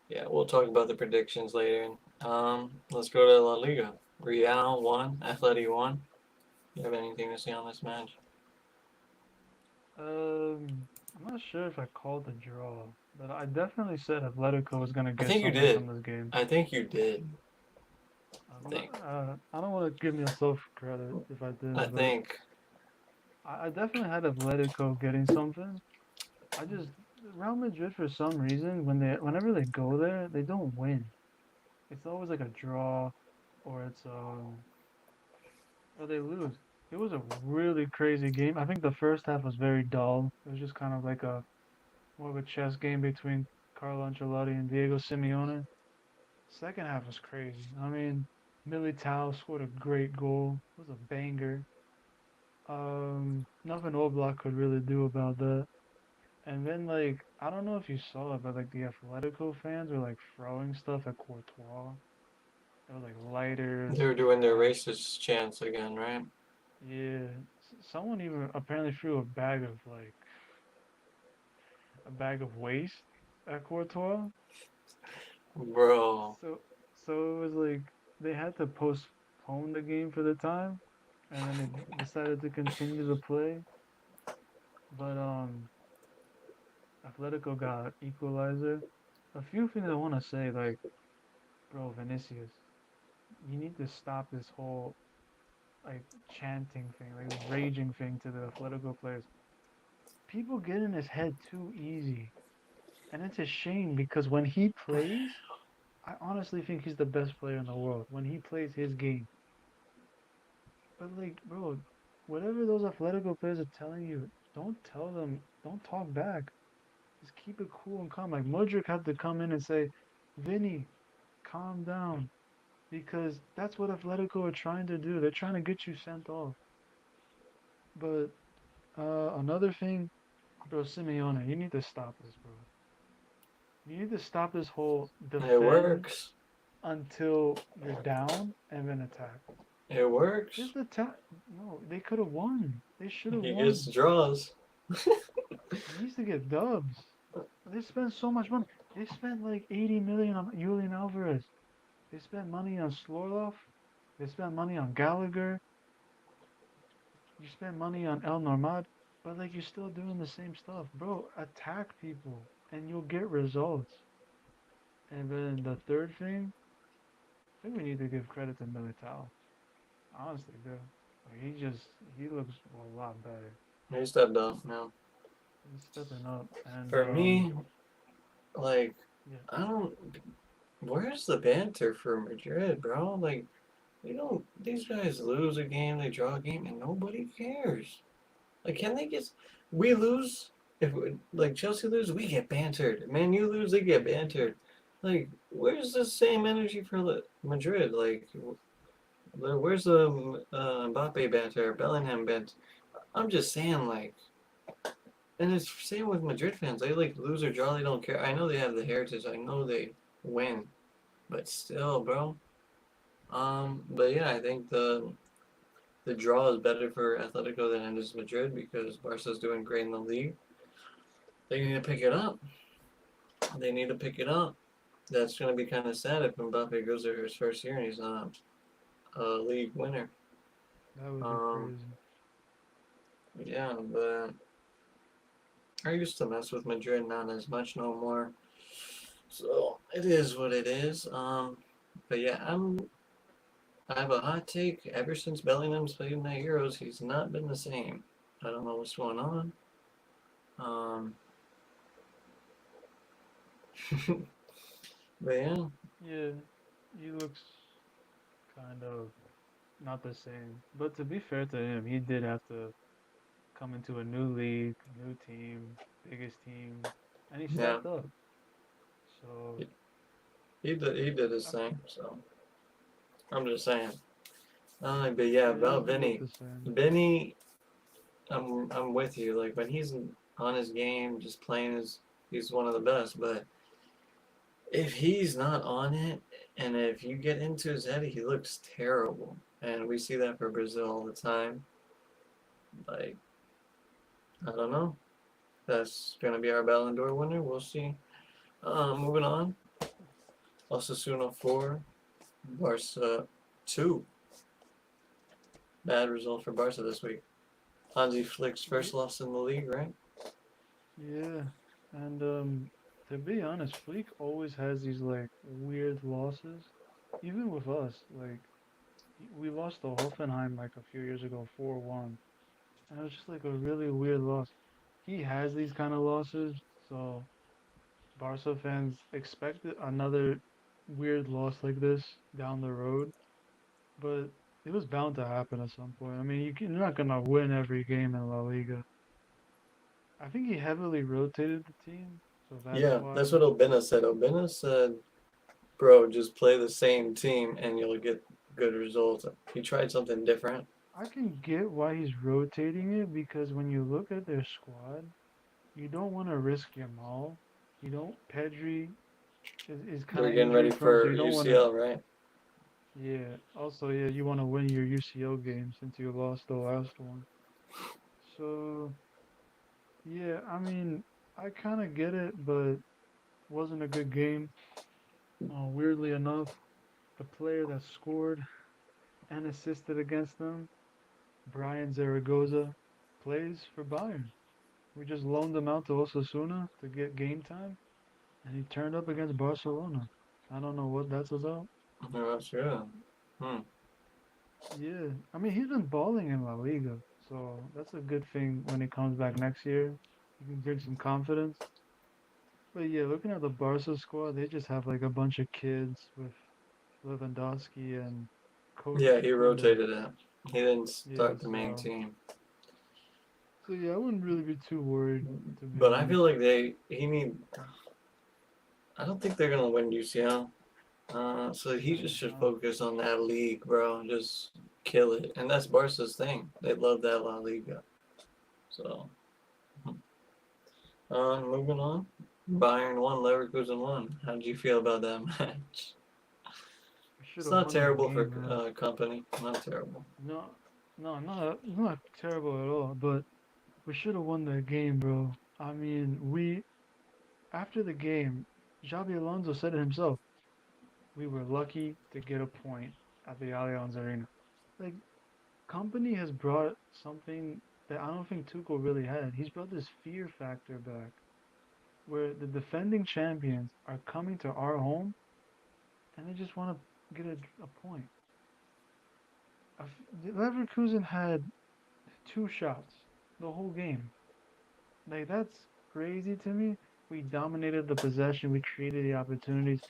yeah, we'll talk about the predictions later. Let's go to La Liga. Real won, Atleti won. You have anything to say on this match? I'm not sure if I called the draw, but I definitely said Atletico was gonna I get think you something did. from this game. I think you did. I think. I don't want to give myself credit if I I did, but think. I definitely had Atletico getting something. I just Real Madrid for some reason whenever they go there they don't win. It's always like a draw, or or they lose. It was a really crazy game. I think the first half was very dull. It was just kind of like a more of a chess game between Carlo Ancelotti and Diego Simeone. Second half was crazy. I mean, Militao scored a great goal. It was a banger. Nothing Oblak could really do about that. And then like I don't know if you saw it, but like the Atletico fans were like throwing stuff at Courtois. There was like lighters, They were doing their glass. racist chants again, right? Yeah, someone even apparently threw a bag of waste at Courtois. Bro. So so it was like they had to postpone the game for the time, and then they decided to continue to play. But Atletico got equalizer. A few things I want to say, like bro, Vinicius, you need to stop this whole like chanting thing, like this raging thing to the Atletico players. People get in his head too easy. And it's a shame because when he plays, I honestly think he's the best player in the world when he plays his game. But like, bro, whatever those Atletico players are telling you, don't tell them, don't talk back. Just keep it cool and calm. Like Mudryk had to come in and say, Vinny, calm down. Because that's what Atletico are trying to do. They're trying to get you sent off. But another thing, bro, Simeone, you need to stop this, bro. You need to stop this whole It defend works. until you're down and then attack. It works. Just attack. No, they could have won. They should have He gets won. draws. He needs to get dubs. They spent so much money. They spent like 80 million on Julian Alvarez. They spent money on Slorlov. They spent money on Gallagher. You spend money on El Normad. But like you're still doing the same stuff. Bro, attack people and you'll get results. And then the third thing, I think we need to give credit to Militao. Honestly, dude. Like he looks a lot better. He stepped up now. He's stepping up and For me, like, yeah. I don't. Where's the banter for Madrid, bro? Like, they don't. These guys lose a game, they draw a game, and nobody cares. Like, can they get? We lose. If like Chelsea lose, we get bantered. Man, you lose, they get bantered. Like, where's the same energy for Madrid? Like, where's the Mbappe banter, Bellingham banter? I'm just saying, like, and it's same with Madrid fans. They like lose or draw, they don't care. I know they have the heritage. I know they win, but still, bro. But yeah, I think the draw is better for Atletico than it is Madrid because Barca's doing great in the league. They need to pick it up. They need to pick it up. That's going to be kind of sad if Mbappe goes there his first year and he's not a league winner. That would be Um, crazy. yeah, but I used to mess with Madrid, not as much no more. So it is what it is. But yeah, I have a hot take. Ever since Bellingham's played in the Euros, he's not been the same. I don't know what's going on. Um, but yeah, Yeah, he looks kind of not the same. But to be fair to him, he did have to come into a new league, new team, biggest team, and he yeah, stepped up. So he did his I, thing. So I'm just saying. But yeah, yeah, about he looked Vinny, the same. Vinny, I'm with you. Like when he's on his game, just playing he's one of the best. But if he's not on it, and if you get into his head, he looks terrible. And we see that for Brazil all the time. Like I don't know. That's gonna be our Ballon d'Or winner. We'll see. Moving on. Osasuna 4, Barca 2. Bad result for Barca this week. Hansi Flick's Ye- first loss in the league, right? Yeah, and to be honest, Fleek always has these like weird losses, even with us. Like We lost to Hoffenheim like a few years ago, 4-1. And it was just like a really weird loss. He has these kind of losses, so Barca fans expected another weird loss like this down the road, but it was bound to happen at some point. I mean, you're not gonna win every game in La Liga. I think he heavily rotated the team, so that's Yeah, why. that's what Obina said. Obina said, "Bro, just play the same team and you'll get good results." He tried something different. I can get why he's rotating it because when you look at their squad, you don't want to risk Yamal. You don't. Pedri is kind They're of getting injury ready prone, so for you don't want to. UCL, right? Yeah. Also, yeah, you want to win your UCL game since you lost the last one. So yeah, I mean, I kind of get it, but wasn't a good game. Weirdly enough, the player that scored and assisted against them, Brian Zaragoza, plays for Bayern. We just loaned him out to Osasuna to get game time, and he turned up against Barcelona. I don't know what that's about. No, that's good. Hmm. Yeah, I mean, he's been balling in La Liga, so that's a good thing when he comes back next year. He can bring some confidence. But yeah, looking at the Barca squad, they just have like a bunch of kids with Lewandowski and Coach Yeah, he Kunde. rotated it. He didn't Yeah, start the main so team. yeah, I wouldn't really be too worried to be But I feel honest. like he need. I don't think they're gonna win UCL. So he just should No. focus on that league, bro. Just kill it, and that's Barca's thing. They love that La Liga. So, moving on. Bayern won, Leverkusen won. How did you feel about that match? We should It's have not won that terrible game, for bro. company. Not terrible. No, no, not terrible at all. But we should have won that game, bro. I mean, we after the game, Xabi Alonso said it himself. We were lucky to get a point at the Allianz Arena. Like, company has brought something that I don't think Tuchel really had. He's brought this fear factor back, where the defending champions are coming to our home and they just want to get a point. Leverkusen had two shots the whole game. Like that's crazy to me. We dominated the possession. We created the opportunities.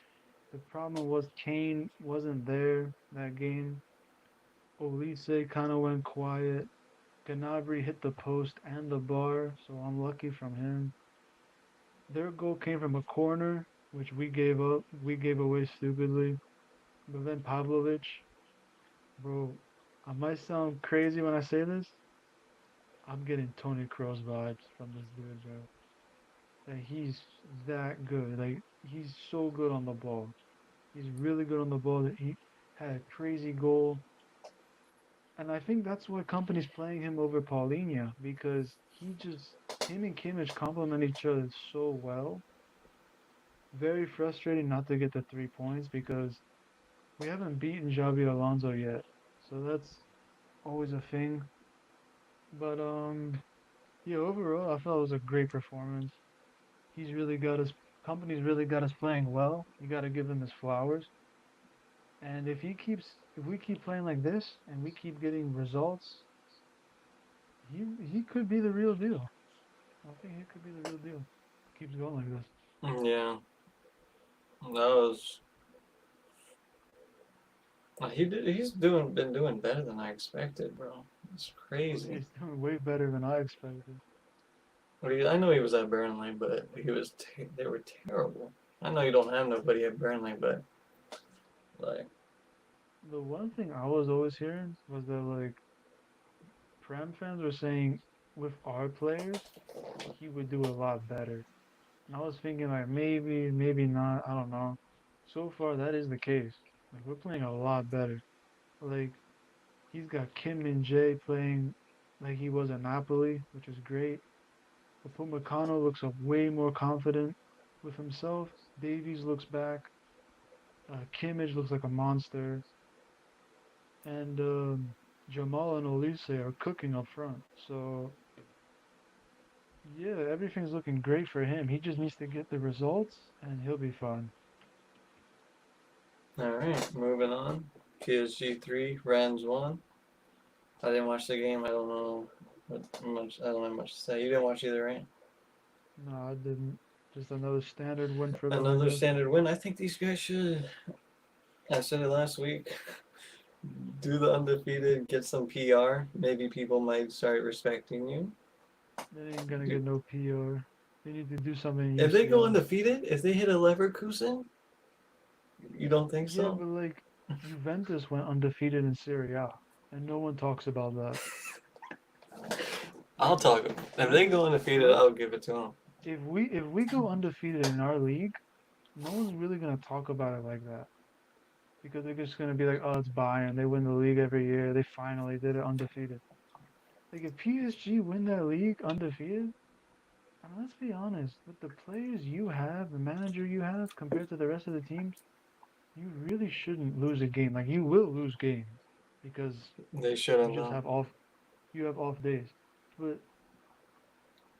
The problem was Kane wasn't there that game. Olise kind of went quiet. Gnabry hit the post and the bar, so unlucky from him. Their goal came from a corner, which we gave up. We gave away stupidly. But then Pavlovic, bro, I might sound crazy when I say this. I'm getting Tony Kroos vibes from this dude, bro. Like he's that good. Like he's so good on the ball. He's really good on the ball. That he had a crazy goal, and I think that's why company's playing him over Paulinho because him and Kimmich complement each other so well. Very frustrating not to get the 3 points because we haven't beaten Xabi Alonso yet, so that's always a thing. But yeah, overall, I thought it was a great performance. He's really got us. Company's really got us playing well. You got to give him his flowers. And if we keep playing like this and we keep getting results, he could be the real deal. I think he could be the real deal. Keeps going like this. Yeah, that was. He's been doing better than I expected, bro. It's crazy. He's doing way better than I expected. I know he was at Burnley, but they were terrible. I know you don't have nobody at Burnley, but like, The one thing I was always hearing was that like Prem fans were saying with our players, he would do a lot better. And I was thinking like maybe, maybe not. I don't know. So far, that is the case. Like we're playing a lot better. Like he's got Kim Min Jae playing like he was at Napoli, which is great. Upamecano looks way more confident with himself. Davies looks back. Kimmich looks like a monster, and Jamal and Olise are cooking up front. So yeah, everything's looking great for him. He just needs to get the results, and he'll be fine. all right, moving on. PSG 3, Rennes 1. I didn't watch the game. I don't know much. I don't have much to say. You didn't watch either, right? No, I didn't. Just another standard win for them, I Another guess. standard win. I think these guys should. I said it last week. Do the undefeated, get some PR. Maybe people might start respecting you. They ain't gonna get no PR. They need to do something in If they go UCL. undefeated, if they hit a Leverkusen, you don't think Yeah, so? but like Juventus went undefeated in Serie A, and no one talks about that. I'll talk. If they go undefeated, I'll give it to them. If we go undefeated in our league, no one's really gonna talk about it like that because they're just gonna be like, oh, it's Bayern. They win the league every year. They finally did it undefeated. Like if PSG win that league undefeated, I mean, let's be honest, with the players you have, the manager you have, compared to the rest of the teams, you really shouldn't lose a game. Like you will lose games because They you shouldn't just though. have off days. But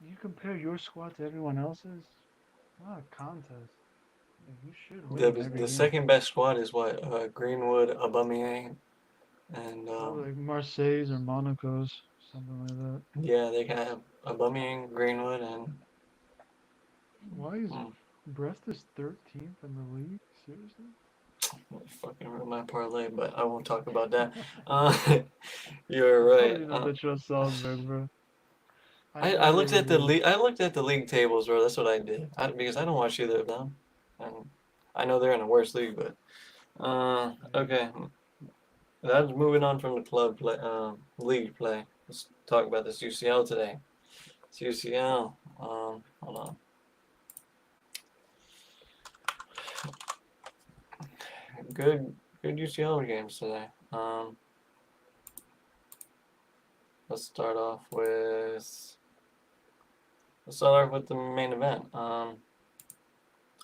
you compare your squad to everyone else's, it's not a contest. Like you should The win every the game. second best squad is what? Greenwood, Aubameyang, and Probably like Marseille's or Monaco's, something like that. yeah, they have Aubameyang, Greenwood, and Why is hmm, Brest is 13th in the league? Seriously? fucking ruined my parlay, but I won't talk about that. Uh, you're I told right. you not to trust Salzburg, bro. I I knew they looked would at the lose. league. I looked at the league tables, bro. That's what I did. Because I don't watch either of them, and I know they're in a worse league. But Yeah. okay, that's moving on from the club play, league play. Let's talk about this UCL today. It's UCL. Hold on. Good, good UCL games today. Let's start off with. Let's start off with the main event.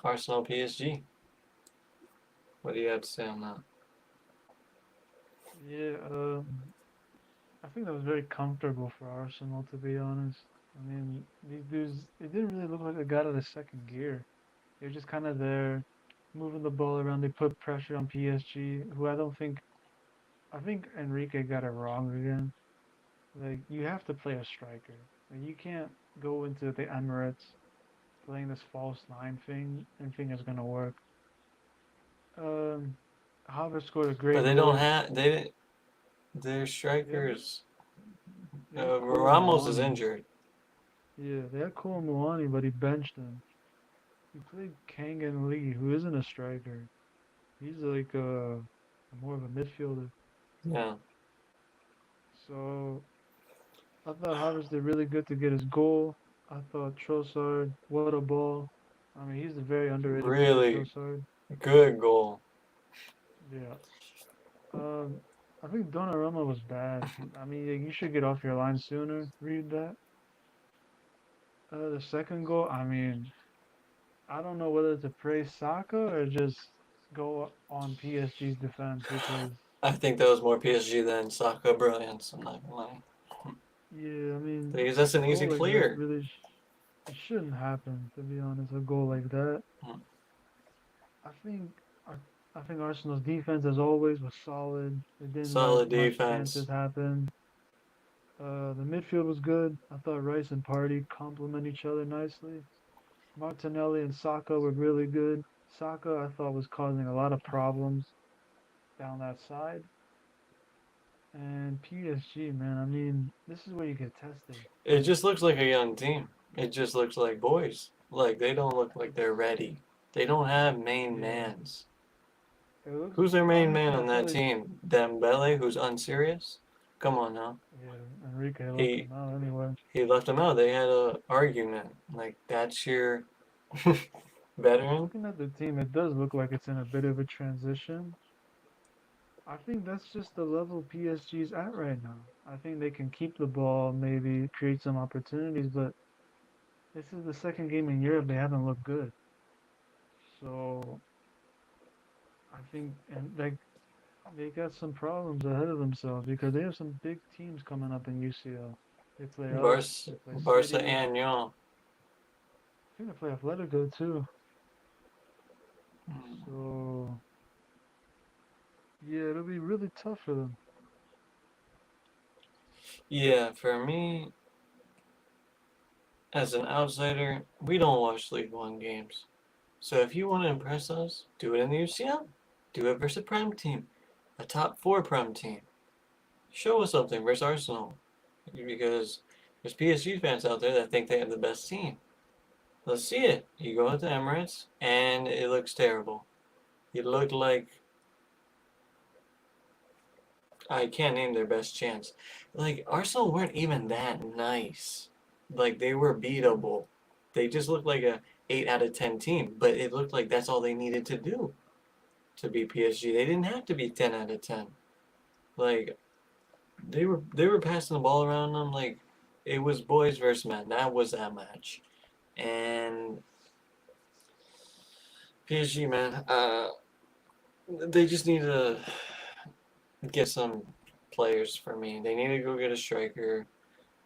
Arsenal PSG. What do you have to say on that? Yeah, I think that was very comfortable for Arsenal, to be honest. I mean, these dudes, it didn't really look like they got out of second gear. They're just kind of there, moving the ball around. They put pressure on PSG, who I think Enrique got it wrong again. Like, you have to play a striker. Like, you can't go into the Emirates playing this false nine thing and think it's gonna work. Um, Havertz scored a But great they don't goal. have they their They have strikers. they have Cole Ramos is Muani. injured. Yeah, they had Cole Muani, but he benched him. He played Kangan Lee, who isn't a striker. He's like more of a midfielder. Yeah, So I thought Havertz did really good to get his goal. I thought Trossard, what a ball. I mean, he's a very underrated player, really Trossard. good goal. Yeah. Um, I think Donnarumma was bad. I mean, you should get off your line sooner. Read that. The second goal, I mean, I don't know whether to praise Saka or just go on PSG's defense because I think that was more PSG than Saka brilliance. I'm not gonna lie. yeah, I mean, Because that's a an easy goal like that clear. really it shouldn't happen, to be honest. A goal like that. Mm. I think I, I think Arsenal's defense, as always, was solid. It didn't let Solid much chances defense. happen. The midfield was good. I thought Rice and Party complement each other nicely. Martinelli and Saka were really good. Saka, I thought, was causing a lot of problems down that side. And PSG, man, I mean, this is where you get tested. It just looks like a young team. It just looks like boys. Like they don't look like they're It's ready. They don't have main yeah. mans. It looks Who's their main man honestly, I on thought that it. team? Dembele, who's unserious? Come on now. Yeah, Enrique left He him out anyway. he left him out. They had a argument. Like that's your veteran. Looking at the team, it does look like it's in a bit of a transition. I think that's just the level PSG's at right now. I think they can keep the ball, maybe create some opportunities, but this is the second game in Europe they haven't looked good. So I think and they got some problems ahead of themselves because they have some big teams coming up in UCL. They play us, Barca, they play Barca City. and Lyon. I think they play Atletico too. So Yeah, it'll be really tough for them. Yeah, for me, as an outsider, we don't watch League One games. So if you want to impress us, do it in the UCL. Do it versus a Prem team, a top four Prem team. Show us something versus Arsenal, because there's PSG fans out there that think they have the best team. Let's see it. You go to Emirates, and it looks terrible. It looked like I can't name their best chance. Like Arsenal weren't even that nice. Like they were beatable. They just looked like a 8 out of 10 team, but it looked like that's all they needed to do to beat PSG. They didn't have to be 10 out of 10. Like they were passing the ball around them like it was boys versus men. That was that match. And PSG, man, they just need to get some players for me. They need to go get a striker.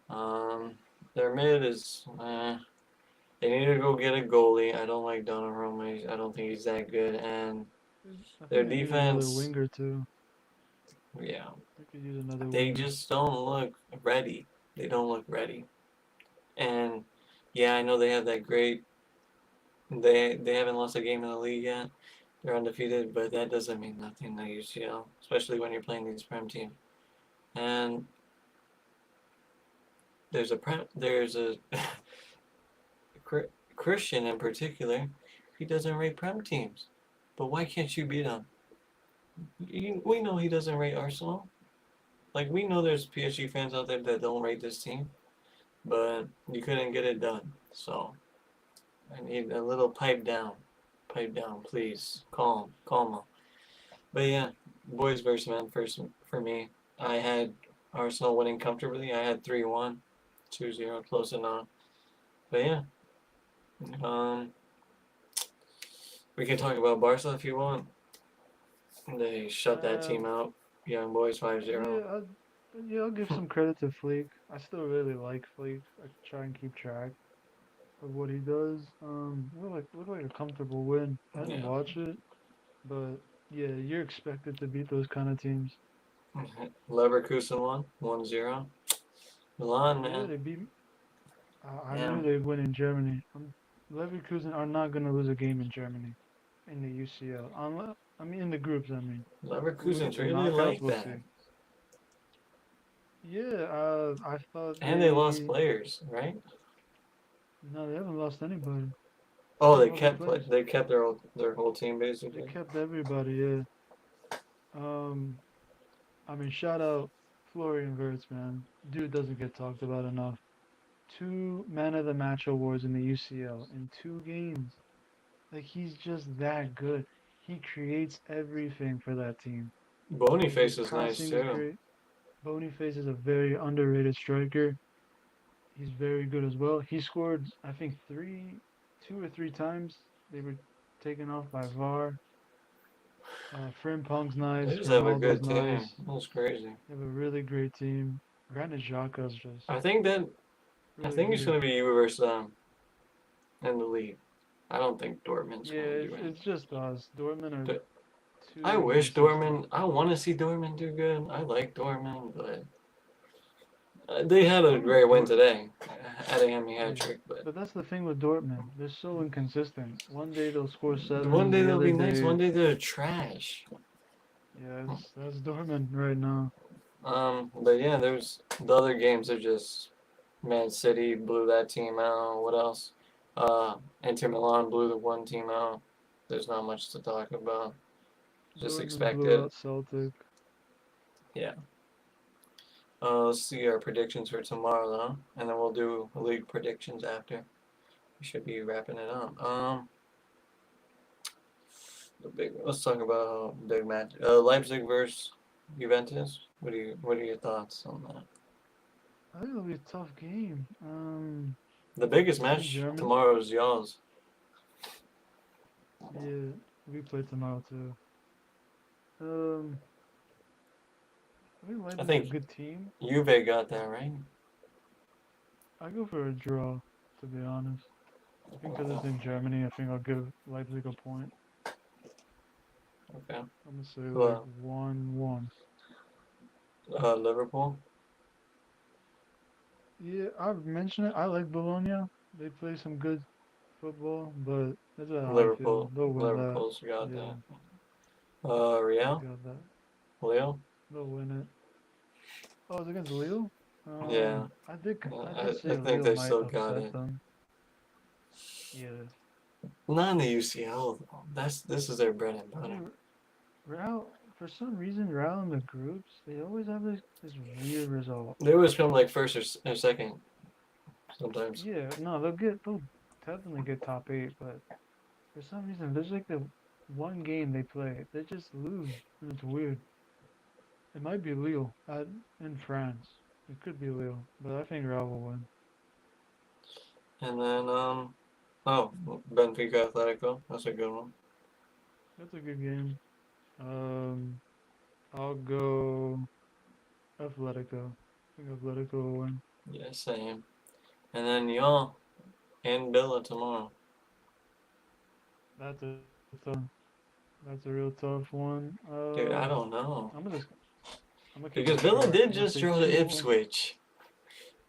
Um, their mid is. They need to go get a goalie. I don't like Donnarumma. I don't think he's that good. And I their think they need another defense, winger too. yeah, They could use another they winger. just don't look ready. They don't look ready. And yeah, I know they have that great. They haven't lost a game in the league yet. They're undefeated, but that doesn't mean nothing in the UCL, especially when you're playing these prem teams. And there's a Christian in particular. He doesn't rate prem teams, but why can't you beat him? We know he doesn't rate Arsenal. Like we know there's PSG fans out there that don't rate this team, but you couldn't get it done. So I need a little pipe down, please. Calm, calm. But yeah, boys versus men first for me. I had Arsenal winning comfortably. I had 3-1, 2-0, close enough. But yeah, um, we can talk about Barca if you want. They shut that team Um, out. Young boys 5-0. yeah, I'll give some credit to Fleek. I still really like Fleek. I try and keep track of what he does. Look like a comfortable win. I didn't Yeah. watch it, but yeah, you're expected to beat those kind of teams. Leverkusen won 1-0. Milan, Yeah, man. they beat. I Yeah. knew they'd win in Germany. Leverkusen are not gonna lose a game in Germany in the UCL. Unless, I mean, in the groups. I mean, when we get Leverkusen's to really knockouts, like we'll that. see. Yeah, I thought And they lost they. players, right? No, they haven't lost anybody. Oh, All their players. they kept their whole team They basically. kept everybody. Yeah. Um, I mean, shout out Florian Wirtz, man. Dude doesn't get talked about enough. Two Man of the Match awards in the UCL in 2 games. Like he's just that good. He creates everything for that team. Like his Boniface is nice passing is too. great. Boniface is a very underrated striker. He's very good as well. He scored, I think, 2 or 3 times. They were taken off by VAR. Frimpong's They nice. just have a Ronaldo's good team. nice. That's crazy. They have a really great team. Granit Xhaka's just I think that I really think it's good. gonna be you versus them in the league. I don't think Dortmund's Yeah, gonna do it's anything. just us. Dortmund are But I too wish inconsistent. Dortmund. I want to see Dortmund do good. I like Dortmund, but they had a Problem with great win Dort, today. Adeyemi hat yeah. trick, but But that's the thing with Dortmund. They're so inconsistent. One day they'll score one seven, day the they'll other be nice. day, One day they're trash. yeah, that's Dortmund right now. But yeah, there's the other games are just Man City blew that team out. What else? Inter Milan blew the one team out. There's not much to talk about. Just Dortmund blew expected. out Celtic. Yeah. Let's see our predictions for tomorrow, though, and then we'll do league predictions after. We should be wrapping it up. Let's talk about big match. Leipzig versus Juventus. What are your thoughts on that? I think it'll be a tough game. The biggest It's in match Germany. tomorrow is y'all's. Yeah, we play tomorrow too. Um, I think I Leipzig's a think good team. Juve got that right. I go for a draw, to be honest. I think because it's in Germany, I think I'll give Leipzig a point. Okay. I'm gonna say like Well, 1-1. Liverpool. Yeah, I've mentioned it. I like Bologna. They play some good football, but that's how I feel. Liverpool. They'll win that. Liverpool's got Yeah, that. they Real. got that. Leo. They'll win it. Oh, it's against Lille? Yeah. I I did I say think Lille they might still got upset it. them. Yeah. Not in the UCL though. This is their bread and I butter. mean, Real, for some reason, Real in the groups, they always have this weird result. They always come like first or second sometimes. Yeah, no, they'll definitely get top eight, but for some reason, there's like the one game they play, they just lose, and it's weird. It might be Lille in France. It could be Lille, but I think Real will win. And then oh, Benfica Atletico. That's a good one. That's a good game. Um, I'll go Atletico. I think Atletico will win. Yeah, same. And then y'all and Villa tomorrow. That's a tough. That's a real tough one. Dude, I don't know. I'm gonna just I'm gonna keep Because it Villa short. did I'm gonna just say draw to 2-1. Ipswich.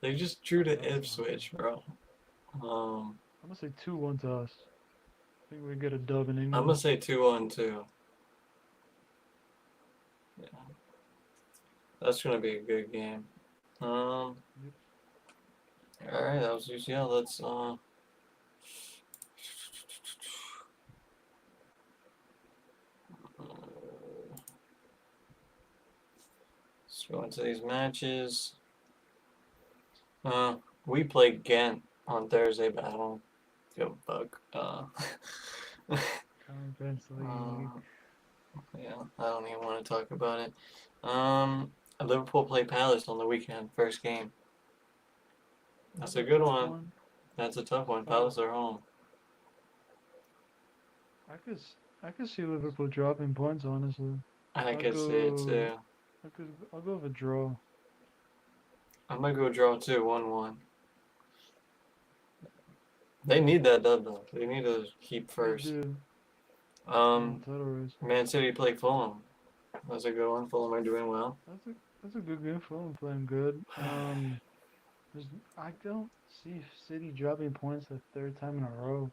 They just drew to That's fine. Ipswich, bro. Um, I'm gonna say 2-1 to us. I think we get a dub in I'm gonna England. say 2-1 too. Yeah, that's gonna be a good game. Um, Yep. all right, that was UCL. Let's go into these matches. Uh, we play Ghent on Thursday, but I don't give a fuck. Conference uh, League. yeah, I don't even want to talk about it. Liverpool play Palace on the weekend, first game. That's That's a a good tough one. one. That's a tough one. Oh, Palace are home. I could see Liverpool dropping points. Honestly, I I'll could see it go. too. I'll go with a draw. I'm gonna go draw too, 1-1. They need that dub though. They need to keep They first. do. They're in Um, the title race. Man City play Fulham. That's a good one. Fulham are doing well. That's a good game. Fulham playing good. There's, I don't see City dropping points the third time in a row.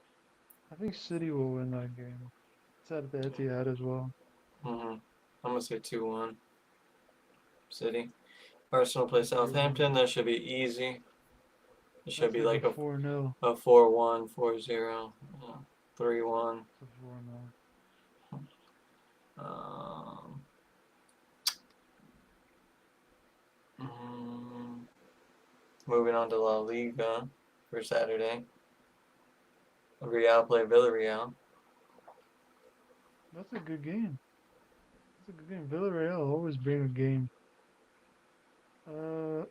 I think City will win that game. It's at the Etihad as well. I'm gonna say 2-1. City. Arsenal play That's a good one. Southampton. That should be easy. It should That's be like a like 4-0. a 4-1, 4-0, 3-1. It's a 4-0. Um, mm, Moving on to La Liga for Saturday. Real play Villarreal. That's a good game. That's a good game. Villarreal always bring a game.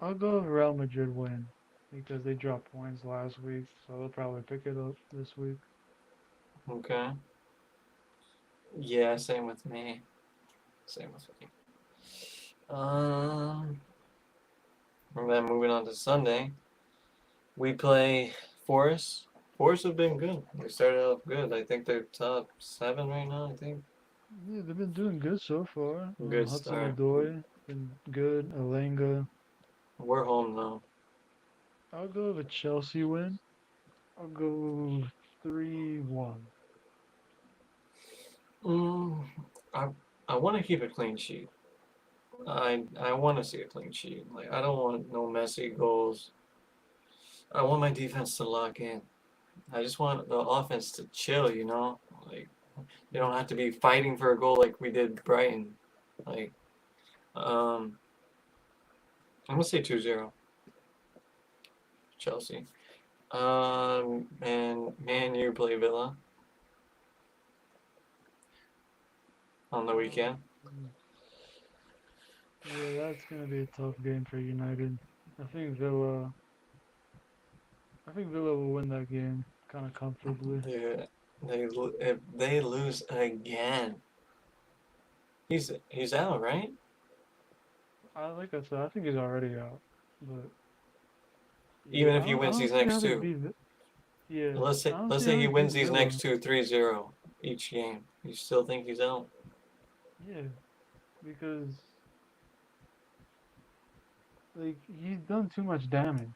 I'll go with Real Madrid win because they dropped points last week, so they'll probably pick it up this week. Okay. Yeah, same with me. Same with me. Um, and then moving on to Sunday, we play Forest. Forest have been good. They started off good. I think they're top 7 right now. I think. Yeah, they've been doing good so far. Good Hudson start. Odoi been good. Alenga. We're home now. I'll go with a Chelsea win. I'll go 3-1. Mm, I I want to keep a clean sheet. I want to see a clean sheet. Like I don't want no messy goals. I want my defense to lock in. I just want the offense to chill. Like you don't have to be fighting for a goal like we did Brighton. Like um, I'm gonna say 2-0 Chelsea. And Man U play Villa on the weekend. Mm, Yeah, that's gonna be a tough game for United. I think Villa. I think Villa will win that game kind of comfortably. If they lose again, he's out, right? Like I said, I think he's already out. But Even yeah, if he I wins don't these see next how they two. beat. Yeah, Let's I say don't let's see say how he they wins beat these Villa. next two 3-0 each game. You still think he's out? Yeah, because like he's done too much damage.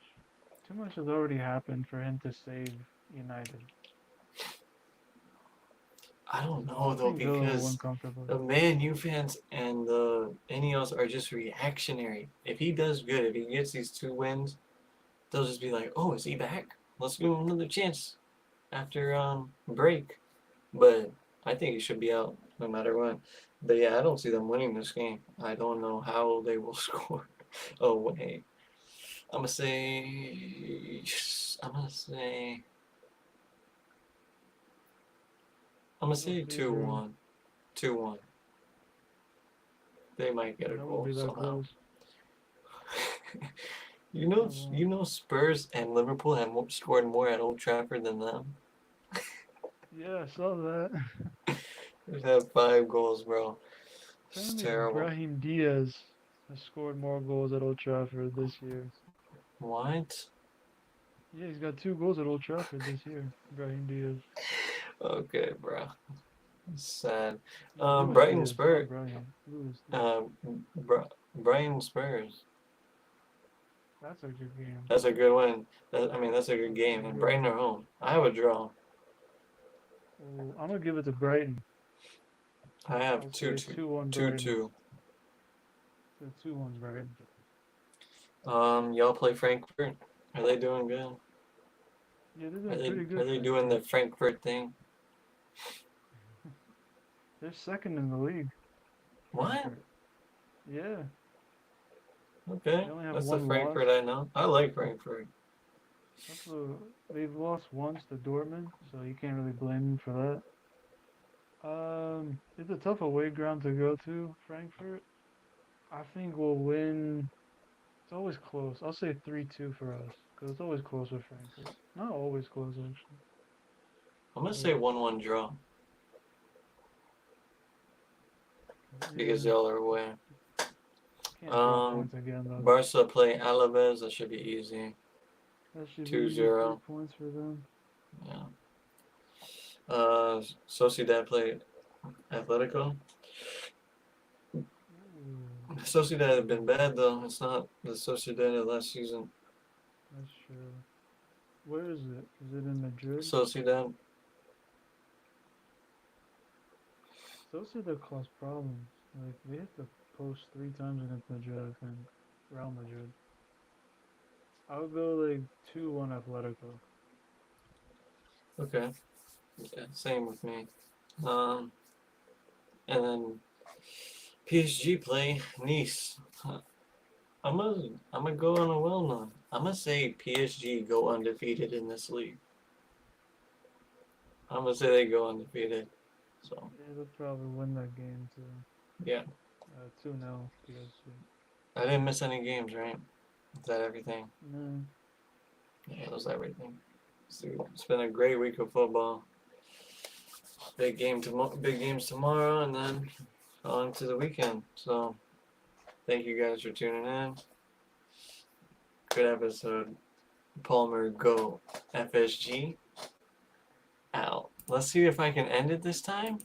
Too much has already happened for him to save United. I don't So I know though think Villa will win because comfortably. the Man U fans and the Ineos are just reactionary. If he does good, if he gets these 2 wins, they'll just be like, "Oh, is he back? Let's give him another chance after break." But I think he should be out no matter what. But yeah, I don't see them winning this game. I don't know how they will score. Oh wait, I'm gonna say, I'm gonna say, I'm gonna Go say 3-0. 2-1, 2-1. They might get a That won't goal be that somehow. close. That won't. You know, Spurs and Liverpool have scored more at Old Trafford than them. Yeah, I saw that. They have 5 goals, bro. It's Apparently, terrible. Brahim Diaz has scored more goals at Old Trafford this year. What? Yeah, he's got 2 goals at Old Trafford this year. Brahim Diaz. Okay, bro. Sad. No, Luis Brighton Diaz, not Spurs. Brahim. Luis Diaz. Um, Brighton Spurs. That's a good game. That's a good win. I mean, that's a good That's game. pretty And good. Brighton are home. I have a draw. Oh, I'm gonna give it to Brighton. I have I'll two say two 2-1 two Brighton. two. So 2-1 Brighton. Y'all play Frankfurt. Are they doing good? Yeah, they're doing pretty Are good, they doing the Frankfurt. Frankfurt thing? They're second in the league, What? Frankfurt. Yeah, Okay, they only have that's the one loss. Frankfurt I know. I like Frankfurt. That's a, they've lost once to Dortmund, so you can't really blame them for that. It's a tough away ground to go to, Frankfurt. I think we'll win. It's always close. I'll say 3-2 for us, because it's always close with Frankfurt. Not always close, actually. I'm gonna say But 1-1 draw because yeah, y'all are away. can't drop Um, points again, though. Barca play Alaves. That should be easy. That should be easy 3 2-0. points for them. Yeah. Sociedad play Atletico. Ooh, Sociedad have been bad though. It's not the Sociedad of last season. that's true. Where is it? Is it in Madrid? Sociedad. Sociedad caused problems. Like, they hit the post 3 times against Madrid, I think. Real Madrid. I'll go like 2-1 Atletico. Okay. Yeah, same with me. Um, and then PSG play Nice. I'm gonna go on a well known. I'm gonna say PSG go undefeated in this league. I'm gonna say they go undefeated. So Yeah, they'll probably win that game too. yeah, 2-0 PSG. I didn't miss any games, right? Is that everything? No. Yeah, that was everything. So it's been a great week of football. Big games tomorrow, and then on to the weekend. So thank you guys for tuning in. Good episode. Palmer go FSG out. Let's see if I can end it this time.